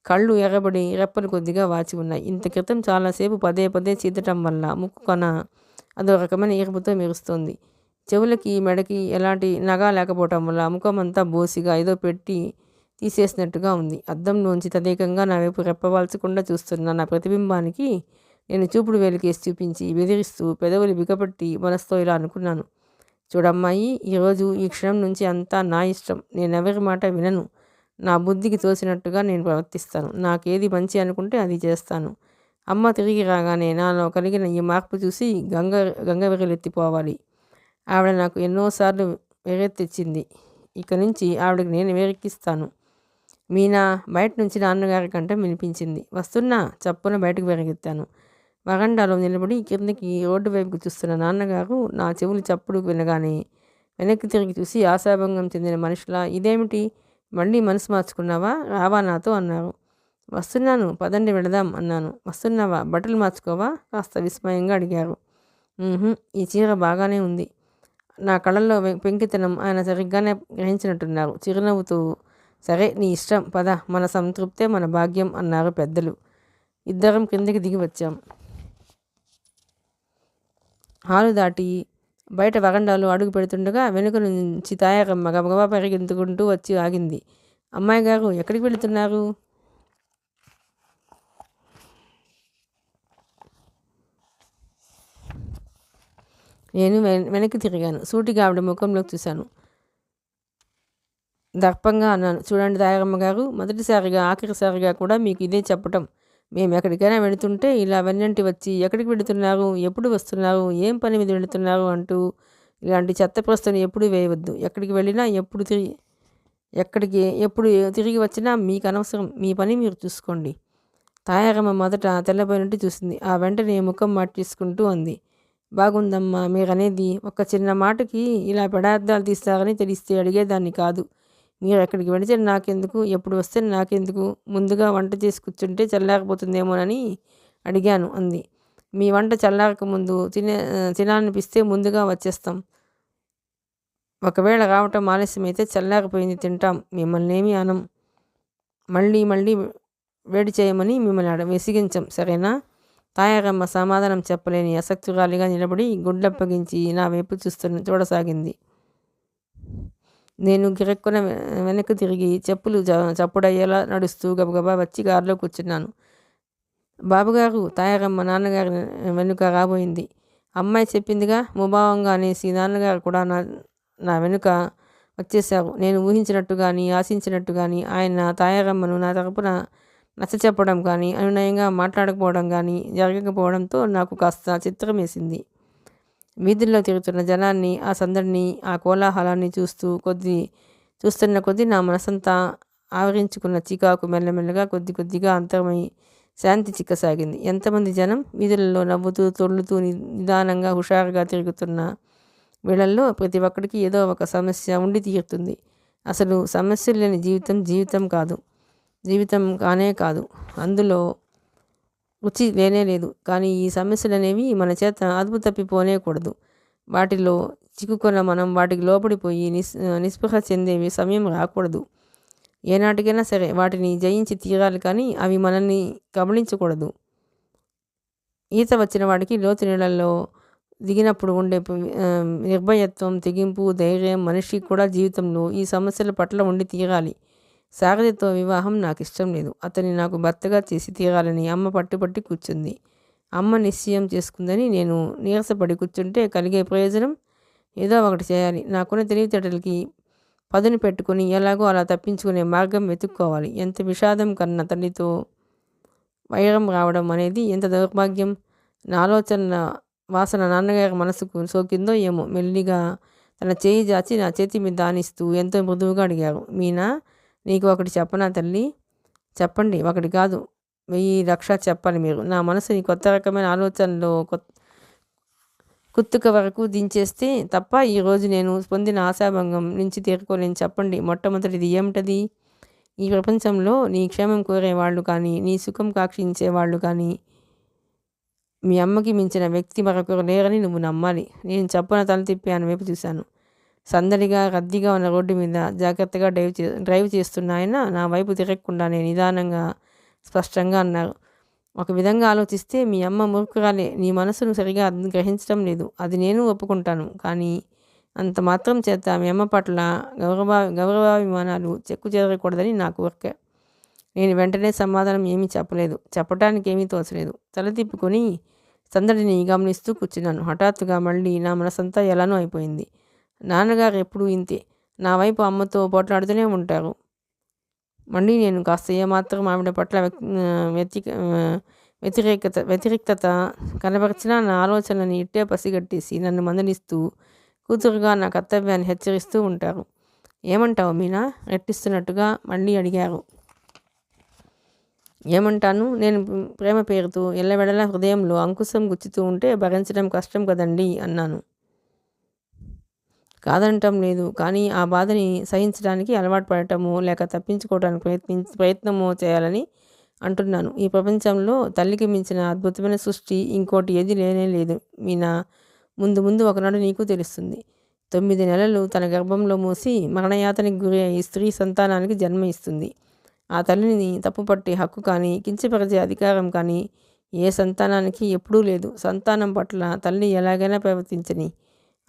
కళ్ళు ఎర్రబడి రెప్పలు కొద్దిగా వాచి ఉన్నాయి. ఇంత క్రితం చాలాసేపు పదే పదే చీదటం వల్ల ముక్కు కొన అదో రకమైన ఎరుపుతో మెరుస్తోంది. చెవులకి, మెడకి ఎలాంటి నగా లేకపోవటం వల్ల ముఖమంతా బోసిగా ఏదో పెట్టి తీసేసినట్టుగా ఉంది. అద్దంలోంచి తదేకంగా నా వైపు రెప్పవాల్చకుండా చూస్తున్న నా ప్రతిబింబానికి నేను చూపుడు వేలికేసి చూపించి బెదిరిస్తూ పెదవులు బిగపట్టి మనసుతో ఇలా అనుకున్నాను. చూడమ్మాయి, ఈరోజు ఈ క్షణం నుంచి అంతా నా ఇష్టం. నేనెవరి మాట వినను. నా బుద్ధికి తోచినట్టుగా నేను ప్రవర్తిస్తాను. నాకేది మంచి అనుకుంటే అది చేస్తాను. అమ్మ తిరిగి రాగానే నాలో కలిగిన ఈ మార్పు చూసి గంగ వెర్రెలెత్తిపోవాలి. ఆవిడ నాకు ఎన్నోసార్లు వెర్రెత్తిచ్చింది. ఇక నుంచి ఆవిడకి నేను వేరెక్కిస్తాను. మీనా, బయట నుంచి నాన్నగారి కంఠం వినిపించింది. వస్తున్నా చప్పున బయటకు వెరగెత్తాను. వరండాలో నిలబడి కిందకి రోడ్డు వైపుకు చూస్తున్న నాన్నగారు నా చెవులు చప్పుడు వినగానే వెనక్కి తిరిగి చూసి ఆశాభంగం చెందిన మనిషిలా, ఇదేమిటి, మళ్ళీ మనసు మార్చుకున్నావా, రావా నాతో అన్నారు. వస్తున్నాను, పదండి వెళదాం అన్నాను. వస్తున్నావా, బట్టలు మార్చుకోవా, కాస్త విస్మయంగా అడిగారు. ఈ చీర బాగానే ఉంది. నా కళ్ళల్లో పెంకితనం ఆయన సరిగ్గానే గ్రహించినట్టున్నారు. చిరునవ్వుతూ, సరే నీ ఇష్టం, పద, మన సంతృప్తే మన భాగ్యం అన్నారు పెద్దలు. ఇద్దరం కిందకి దిగి వచ్చాం. హాలు దాటి బయట వరండాలో అడుగు పెడుతుండగా వెనుక నుంచి తాయారమ్మ గబగబా పరిగెత్తుకుంటూ వచ్చి ఆగింది. అమ్మాయి గారు, ఎక్కడికి వెళుతున్నారు? నేను వెనక్కి తిరిగాను. సూటిగా ఆవిడ ముఖంలోకి చూశాను. దర్పంగా అన్నాను, చూడండి తాయారమ్మ గారు, మొదటిసారిగా ఆఖరిసారిగా కూడా మీకు ఇదే చెప్పటం. మేము ఎక్కడికైనా వెళుతుంటే ఇలా వెన్నంటి వచ్చి ఎక్కడికి వెళుతున్నారు, ఎప్పుడు వస్తున్నారు, ఏం పని మీద వెళుతున్నారు అంటూ ఇలాంటి చెత్త ప్రశ్నలు ఎప్పుడు వేయవద్దు. ఎక్కడికి వెళ్ళినా ఎప్పుడు తిరిగి వచ్చినా మీకు అనవసరం. మీ పని మీరు చూసుకోండి. తాయారమ్మ మొదట తెల్లబోయినట్టు చూసింది. ఆ వెంటనే ముఖం మార్చేసుకుంటూ అంది, బాగుందమ్మా మీరనేది. ఒక చిన్న మాటకి ఇలా పెడార్థాలు తీస్తారని తెలిస్తే అడిగేదాన్ని కాదు. మీరు ఎక్కడికి వెళితే నాకెందుకు, ఎప్పుడు వస్తే నాకెందుకు, ముందుగా వంట చేసి కూర్చుంటే చల్లారిపోతుందేమోనని అడిగాను అంది. మీ వంట చల్లారక ముందు తినాలనిపిస్తే ముందుగా వచ్చేస్తాం. ఒకవేళ రావటం ఆలస్యమైతే చల్లారిపోయింది తింటాం. మిమ్మల్ని ఏమీ అనం. మళ్ళీ వేడి చేయమని మిమ్మల్ని విసిగించం, సరేనా? తాయారమ్మ సమాధానం చెప్పలేని అసక్తురాలిగా నిలబడి గుడ్లప్పగించి నా వైపు చూడసాగింది. నేను గిరక్కున వెనక్కి తిరిగి చెప్పులు చప్పుడయ్యేలా నడుస్తూ గబగబా వచ్చి కారులో కూర్చున్నాను. బాబుగారు, తాయారమ్మ నాన్నగారి వెనుక రాబోయింది. అమ్మాయి చెప్పిందిగా ముభావంగా అనేసి నాన్నగారు కూడా నా వెనుక వచ్చేశారు. నేను ఊహించినట్టు కానీ ఆశించినట్టు కానీ ఆయన తాయారమ్మను నా తరపున నచ్చచెప్పడం కానీ అనునయంగా మాట్లాడకపోవడం కానీ జరగకపోవడంతో నాకు కాస్త చిత్రం వేసింది. వీధుల్లో తిరుగుతున్న జనాన్ని, ఆ సందడిని, ఆ కోలాహలాన్ని చూస్తున్న కొద్దీ నా మనసంతా ఆవరించుకున్న చికాకు మెల్లమెల్లగా కొద్దిగా అంతరమై శాంతి చిక్కసాగింది. ఎంతమంది జనం! వీధులలో నవ్వుతూ తొళ్ళుతూ నిదానంగా హుషారుగా తిరుగుతున్న వీళ్ళల్లో ప్రతి ఒక్కడికి ఏదో ఒక సమస్య ఉండి తీరుతుంది. అసలు సమస్యలు లేని జీవితం కాదు, జీవితం కానే కాదు. అందులో రుచి లేనే లేదు. కానీ ఈ సమస్యలు అనేవి మన చేత అదుపు తప్పిపోనేకూడదు. వాటిలో చిక్కుకున్న మనం వాటికి లోపడిపోయి నిస్పృహ చెందేవి సమయం రాకూడదు. ఏనాటికైనా సరే వాటిని జయించి తీరాలి, కానీ అవి మనల్ని కబళించకూడదు. ఈత వచ్చిన వాడికి లోతు నీళ్ళల్లో దిగినప్పుడు ఉండే నిర్భయత్వం, తెగింపు, ధైర్యం మనిషికి కూడా జీవితంలో ఈ సమస్యల పట్ల ఉండి తీరాలి. సారథితో వివాహం నాకు ఇష్టం లేదు. అతన్ని నాకు భర్తగా చేసి తీరాలని అమ్మ పట్టుపట్టి కూర్చుంది. అమ్మ నిశ్చయం చేసుకుందని నేను నీరసపడి కూర్చుంటే కలిగే ప్రయోజనం? ఏదో ఒకటి చేయాలి. నాకున్న తెలివితేటలకి పదును పెట్టుకుని ఎలాగో అలా తప్పించుకునే మార్గం వెతుక్కోవాలి. ఎంత విషాదం కన్నా తల్లితో వైరం రావడం అనేది ఎంత దౌర్భాగ్యం. నా ఆలోచన వాసన నాన్నగారి మనసుకు సోకిందో ఏమో. మెల్లిగా తన చేయి జాచి నా చేతి మీద దానిస్తూ ఎంతో మృదువుగా అడిగారు, మీనా, నీకు ఒకటి చెప్పనా తల్లి? చెప్పండి, ఒకటి కాదు 1000 చెప్పాలి మీరు. నా మనసుని కొత్త రకమైన ఆలోచనలో కుత్తుక వరకు దించేస్తే తప్ప ఈరోజు నేను పొందిన ఆశాభంగం నుంచి తేరుకోలేని. చెప్పండి, మొట్టమొదటిది ఏమిటది? ఈ ప్రపంచంలో నీ క్షేమం కోరేవాళ్ళు కానీ, నీ సుఖం కాక్షించేవాళ్ళు కానీ, మీ అమ్మకి మించిన వ్యక్తి మరొకరు లేరని నువ్వు నమ్మాలి. నేను చప్పున తల తిప్పి ఆయన వైపు చూశాను. సందడిగా, రద్దీగా ఉన్న రోడ్డు మీద జాగ్రత్తగా డ్రైవ్ చేస్తున్న ఆయన నా వైపు తిరగకుండానే నిదానంగా, స్పష్టంగా అన్నారు. ఒక విధంగా ఆలోచిస్తే మీ అమ్మ మూర్ఖురాలే. నీ మనసును సరిగా గ్రహించడం లేదు. అది నేను ఒప్పుకుంటాను. కానీ అంత మాత్రం చేత మీ అమ్మ పట్ల గౌరవాభిమానాలు చెక్కు చెదరకూడదని నా కోరిక. నేను వెంటనే సమాధానం ఏమీ చెప్పలేదు. చెప్పటానికి ఏమీ తోచలేదు. తల తిప్పుకొని సందడిని గమనిస్తూ కూర్చున్నాను. హఠాత్తుగా మళ్ళీ నా మనసంతా ఎలానో అయిపోయింది. నాన్నగారు ఎప్పుడూ ఇంతే. నా వైపు అమ్మతో పోట్లాడుతూనే ఉంటారు. మళ్ళీ నేను కాస్త ఏమాత్రం ఆవిడ పట్ల వ్యతిరేక్తత కనబరిచినా నా ఆలోచనలని ఇట్టే పసిగట్టేసి నన్ను మందలిస్తూ కూతురుగా నా కర్తవ్యాన్ని హెచ్చరిస్తూ ఉంటారు. ఏమంటావు మీనా? రెట్టిస్తున్నట్టుగా మళ్ళీ అడిగారు. ఏమంటాను? నేను ప్రేమ పేరుతో ఎల్లవెడలా హృదయంలో అంకుశం గుచ్చుతూ ఉంటే భరించడం కష్టం కదండి అన్నాను. కాదనటం లేదు. కానీ ఆ బాధని సహించడానికి అలవాటు పడటమో లేక తప్పించుకోవడానికి ప్రయత్నమో చేయాలని అంటున్నాను. ఈ ప్రపంచంలో తల్లికి మించిన అద్భుతమైన సృష్టి ఇంకోటి ఏది లేనే లేదు మీనా. ముందు ముందు ఒకనాడు నీకు తెలుస్తుంది. 9 నెలలు తన గర్భంలో మోసి మరణయాతనికి గురి అయ్యి స్త్రీ సంతానానికి జన్మ ఇస్తుంది. ఆ తల్లిని తప్పుపట్టే హక్కు కానీ, కించపరిచే అధికారం కానీ ఏ సంతానానికి ఎప్పుడూ లేదు. సంతానం పట్ల తల్లి ఎలాగైనా ప్రవర్తించని,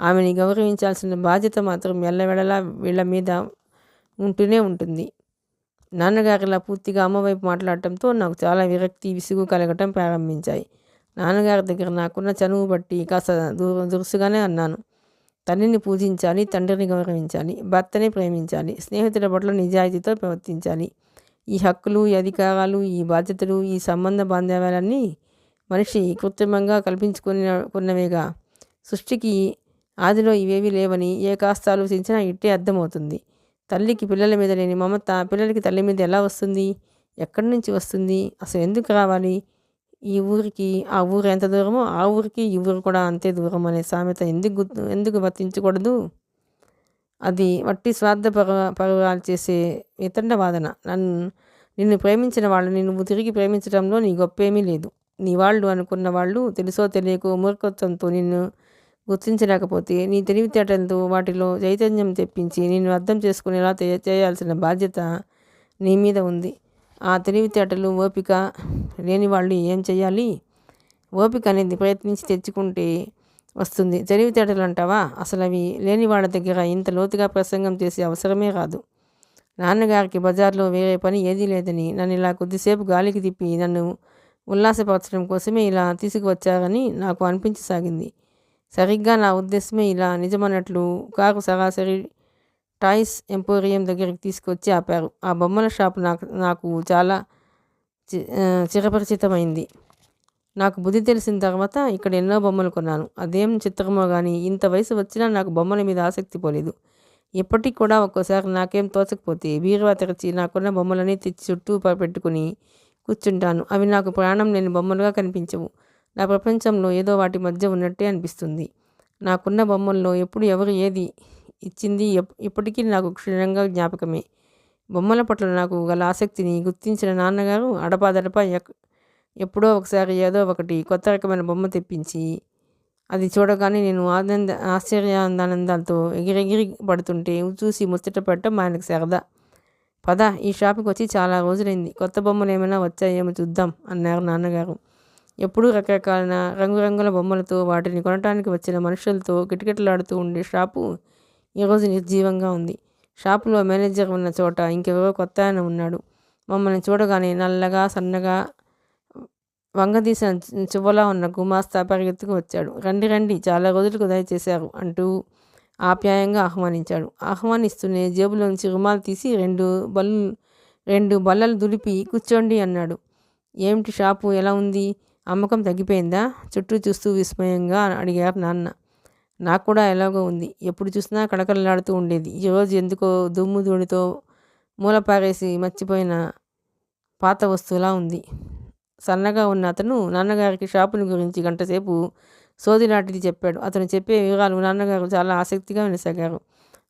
ఆమెని గౌరవించాల్సిన బాధ్యత మాత్రం ఎల్లవెడలా వీళ్ళ మీద ఉంటూనే ఉంటుంది. నాన్నగారిలా పూర్తిగా అమ్మవైపు మాట్లాడటంతో నాకు చాలా విరక్తి, విసుగు కలగటం ప్రారంభించాయి. నాన్నగారి దగ్గర నాకున్న చనువు బట్టి కాస్త దురుసుగానే అన్నాను. తల్లిని పూజించాలి, తండ్రిని గౌరవించాలి, భర్తని ప్రేమించాలి, స్నేహితుల పట్ల నిజాయితీతో ప్రవర్తించాలి. ఈ హక్కులు, ఈ అధికారాలు, ఈ బాధ్యతలు, ఈ సంబంధ బాంధవ్యాలన్నీ మనిషి కృత్రిమంగా కల్పించుకున్నవేగా. సృష్టికి ఆదిలో ఇవేవి లేవని ఏ కాస్త ఆలోచించినా ఇట్టే అర్థమవుతుంది. తల్లికి పిల్లల మీద లేని మమత పిల్లలకి తల్లి మీద ఎలా వస్తుంది? ఎక్కడి నుంచి వస్తుంది? అసలు ఎందుకు రావాలి? ఈ ఊరికి ఆ ఊరు ఎంత దూరమో ఆ ఊరికి ఈ ఊరు కూడా అంతే దూరం అనే సామెత ఎందుకు వర్తించకూడదు? అది వట్టి స్వార్థ పరువాలు చేసే వితండ వాదన. నిన్ను ప్రేమించిన వాళ్ళని నువ్వు తిరిగి ప్రేమించడంలో నీ గొప్పేమీ లేదు. నీ వాళ్ళు అనుకున్న వాళ్ళు తెలుసో తెలియకో మూర్ఖత్వంతో నిన్ను గుర్తించలేకపోతే నీ తెలివితేటలతో వాటిలో చైతన్యం తెప్పించి నిన్ను అర్థం చేసుకునేలా చేయాల్సిన బాధ్యత నీ మీద ఉంది. ఆ తెలివితేటలు, ఓపిక లేని వాళ్ళు ఏం చేయాలి? ఓపిక అనేది ప్రయత్నించి తెచ్చుకుంటే వస్తుంది. తెలివితేటలు అంటావా? అసలు అవి లేని వాళ్ళ దగ్గర ఇంత లోతుగా ప్రసంగం చేసే అవసరమే రాదు. నాన్నగారికి బజార్లో వేరే పని ఏదీ లేదని నన్ను ఇలా కొద్దిసేపు గాలికి తిప్పి నన్ను ఉల్లాసపరచడం కోసమే ఇలా తీసుకువచ్చారని నాకు అనిపించసాగింది. సరిగ్గా నా ఉద్దేశమే ఇలా నిజమన్నట్లు కారు సరాసరి టాయ్స్ ఎంపోరియం దగ్గరికి తీసుకొచ్చి ఆపారు. ఆ బొమ్మల షాపు నాకు చాలా చిరపరిచితమైంది. నాకు బుద్ధి తెలిసిన తర్వాత ఇక్కడ ఎన్నో బొమ్మలు కొన్నాను. అదేం చిత్రమో కానీ ఇంత వయసు వచ్చినా నాకు బొమ్మల మీద ఆసక్తి పోలేదు. ఇప్పటికి కూడా ఒక్కోసారి నాకేం తోచకపోతే బీరువా తెరచి నాకున్న బొమ్మలని తెచ్చి చుట్టూ పెట్టుకుని కూర్చుంటాను. అవి నాకు ప్రాణం లేని బొమ్మలుగా కనిపించవు. నా ప్రపంచంలో ఏదో వాటి మధ్య ఉన్నట్టే అనిపిస్తుంది. నాకున్న బొమ్మల్లో ఎప్పుడు ఎవరు ఏది ఇచ్చింది ఇప్పటికీ నాకు క్షుణ్ణంగా జ్ఞాపకమే. బొమ్మల పట్ల నాకు గల ఆసక్తిని గుర్తించిన నాన్నగారు అడపాదడపా ఎప్పుడో ఒకసారి ఏదో ఒకటి కొత్త రకమైన బొమ్మ తెప్పించి అది చూడగానే నేను ఆశ్చర్యానందాలతో ఎగిరెగిరి పడుతుంటే చూసి ముచ్చట పెట్టడం ఆయనకు సరదా. పద, ఈ షాపుకి వచ్చి చాలా రోజులైంది. కొత్త బొమ్మలు ఏమైనా వచ్చాయేమో చూద్దాం అన్నారు నాన్నగారు. ఎప్పుడూ రకరకాల రంగురంగుల బొమ్మలతో వాటిని కొనటానికి వచ్చిన మనుషులతో కిటకిటలాడుతూ ఉండే షాపు ఈరోజు నిర్జీవంగా ఉంది. షాపులో మేనేజర్ ఉన్న చోట ఇంకెవరో కొత్త ఆయన ఉన్నాడు. మమ్మల్ని చూడగానే నల్లగా, సన్నగా, వంగదీసిన చువ్వలా ఉన్న గుమాస్తా పరిగెత్తుకు వచ్చాడు. రండి రండి, చాలా రోజులకు దయచేశారు అంటూ ఆప్యాయంగా ఆహ్వానించాడు. ఆహ్వానిస్తూనే జేబులోంచి రుమాలు తీసి రెండు బల్లలు దులిపి కూర్చోండి అన్నాడు. ఏమిటి షాపు ఎలా ఉంది? అమ్మకం తగ్గిపోయిందా? చుట్టూ చూస్తూ విస్మయంగా అడిగారు నాన్న. నాకు కూడా ఎలాగో ఉంది. ఎప్పుడు చూసినా కళకళలాడుతూ ఉండేది. ఈరోజు ఎందుకో దుమ్ము ధూళితో మూలపారేసి మర్చిపోయిన పాత వస్తువులా ఉంది. సన్నగా ఉన్న అతను నాన్నగారికి షాపుని గురించి గంటసేపు సోదిలాంటిది చెప్పాడు. అతను చెప్పే వివరాలు నాన్నగారు చాలా ఆసక్తిగా వినసాగారు.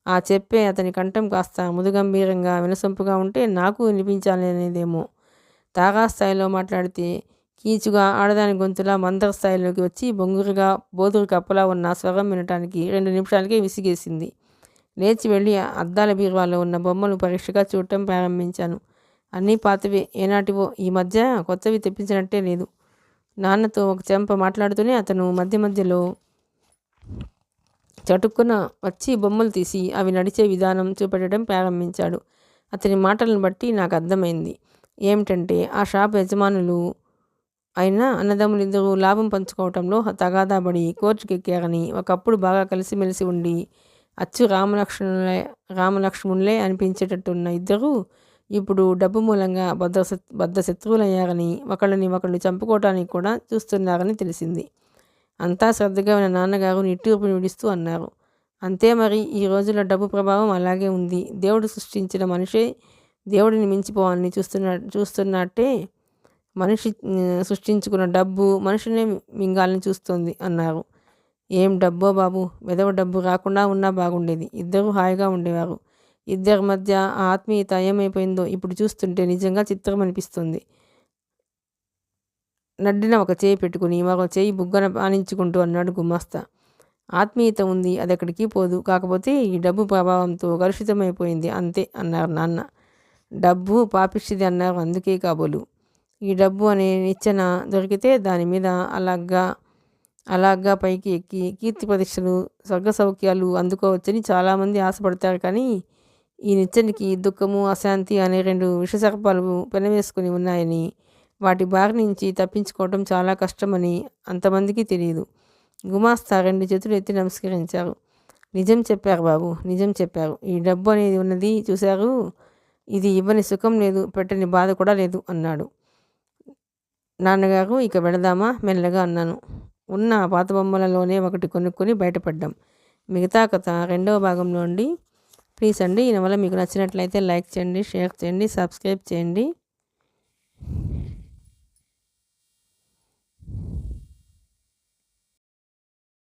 ఆ చెప్పే అతని కంఠం కాస్త ముదుగంభీరంగా వినసొంపుగా ఉంటే నాకు వినిపించాలనేదేమో. తారాస్థాయిలో మాట్లాడితే కీచుగా ఆడదాని గొంతులా మందర స్థాయిలోకి వచ్చి బొంగురుగా బోదురు కప్పలా ఉన్న స్వరం వినటానికి 2 నిమిషాలకే విసిగేసింది. లేచి వెళ్ళి అద్దాల బీరువాలో ఉన్న బొమ్మలు పరీక్షగా చూడటం ప్రారంభించాను. అన్నీ పాతవే, ఏనాటివో. ఈ మధ్య కొత్తవి తెప్పించినట్టే లేదు. నాన్నతో ఒక చెంప మాట్లాడుతూనే అతను మధ్య మధ్యలో చటుక్కున వచ్చి బొమ్మలు తీసి అవి నడిచే విధానం చూపెట్టడం ప్రారంభించాడు. అతని మాటలను బట్టి నాకు అర్థమైంది ఏమిటంటే ఆ షాపు యజమానులు అయినా అన్నదమ్ములిద్దరూ లాభం పంచుకోవటంలో తగాదాబడి కోర్టుకెక్కారని, ఒకప్పుడు బాగా కలిసిమెలిసి ఉండి అచ్చు రామలక్ష్మణులే అనిపించేటట్టున్న ఇద్దరూ ఇప్పుడు డబ్బు మూలంగా బద్ధ శత్రువులయ్యారని, ఒకళ్ళని ఒకళ్ళు చంపుకోవటానికి కూడా చూస్తున్నారని తెలిసింది. అంతా శ్రద్ధగా ఉన్న నాన్నగారు నిట్టూర్పు విడుస్తూ అన్నారు, అంతే మరి, ఈ రోజుల్లో డబ్బు ప్రభావం అలాగే ఉంది. దేవుడు సృష్టించిన మనిషే దేవుడిని మించిపోవాలని చూస్తున్నట్టే మనిషి సృష్టించుకున్న డబ్బు మనిషినే మింగాలని చూస్తుంది అన్నారు. ఏం డబ్బో బాబు, వెధవ డబ్బు రాకుండా ఉన్నా బాగుండేది. ఇద్దరూ హాయిగా ఉండేవారు. ఇద్దరి మధ్య ఆ ఆత్మీయత ఏమైపోయిందో ఇప్పుడు చూస్తుంటే నిజంగా చిత్రం అనిపిస్తుంది. నడ్డిన ఒక చేయి పెట్టుకుని మరో చేయి బుగ్గన ఆనించుకుంటూ అన్నాడు గుమాస్తా. ఆత్మీయత ఉంది, అదెక్కడికి పోదు. కాకపోతే ఈ డబ్బు ప్రభావంతో కలుషితమైపోయింది అంతే అన్నారు నాన్న. డబ్బు పాపిష్టిది అన్నారు అందుకే కాబోలు. ఈ డబ్బు అనే నిచ్చెన దొరికితే దాని మీద అలాగా పైకి ఎక్కి కీర్తి ప్రతిష్టలు స్వర్గ సౌఖ్యాలు అందుకోవచ్చని చాలామంది ఆశపడతారు. కానీ ఈ నిచ్చెనకి దుఃఖము అశాంతి అనే 2 విషసర్పాలు పెనవేసుకుని ఉన్నాయని, వాటి బారి నుంచి తప్పించుకోవటం చాలా కష్టమని అంతమందికి తెలియదు. గుమాస్తా 2 చేతులు ఎత్తి నమస్కరించారు. నిజం చెప్పారు బాబు, నిజం చెప్పారు. ఈ డబ్బు అనేది ఉన్నది చూశారు, ఇది ఇవ్వని సుఖం లేదు, పెట్టని బాధ కూడా లేదు అన్నాడు. నాన్నగారు ఇక వెళదామా మెల్లగా అన్నాను. ఉన్న పాత బొమ్మలలోనే ఒకటి కొనుక్కొని బయటపడ్డాం. మిగతా కథ 2వ భాగంలో అండి. ప్లీజ్ అండి, ఈ నవల మీకు నచ్చినట్లయితే లైక్ చేయండి, షేర్ చేయండి, సబ్స్క్రైబ్ చేయండి.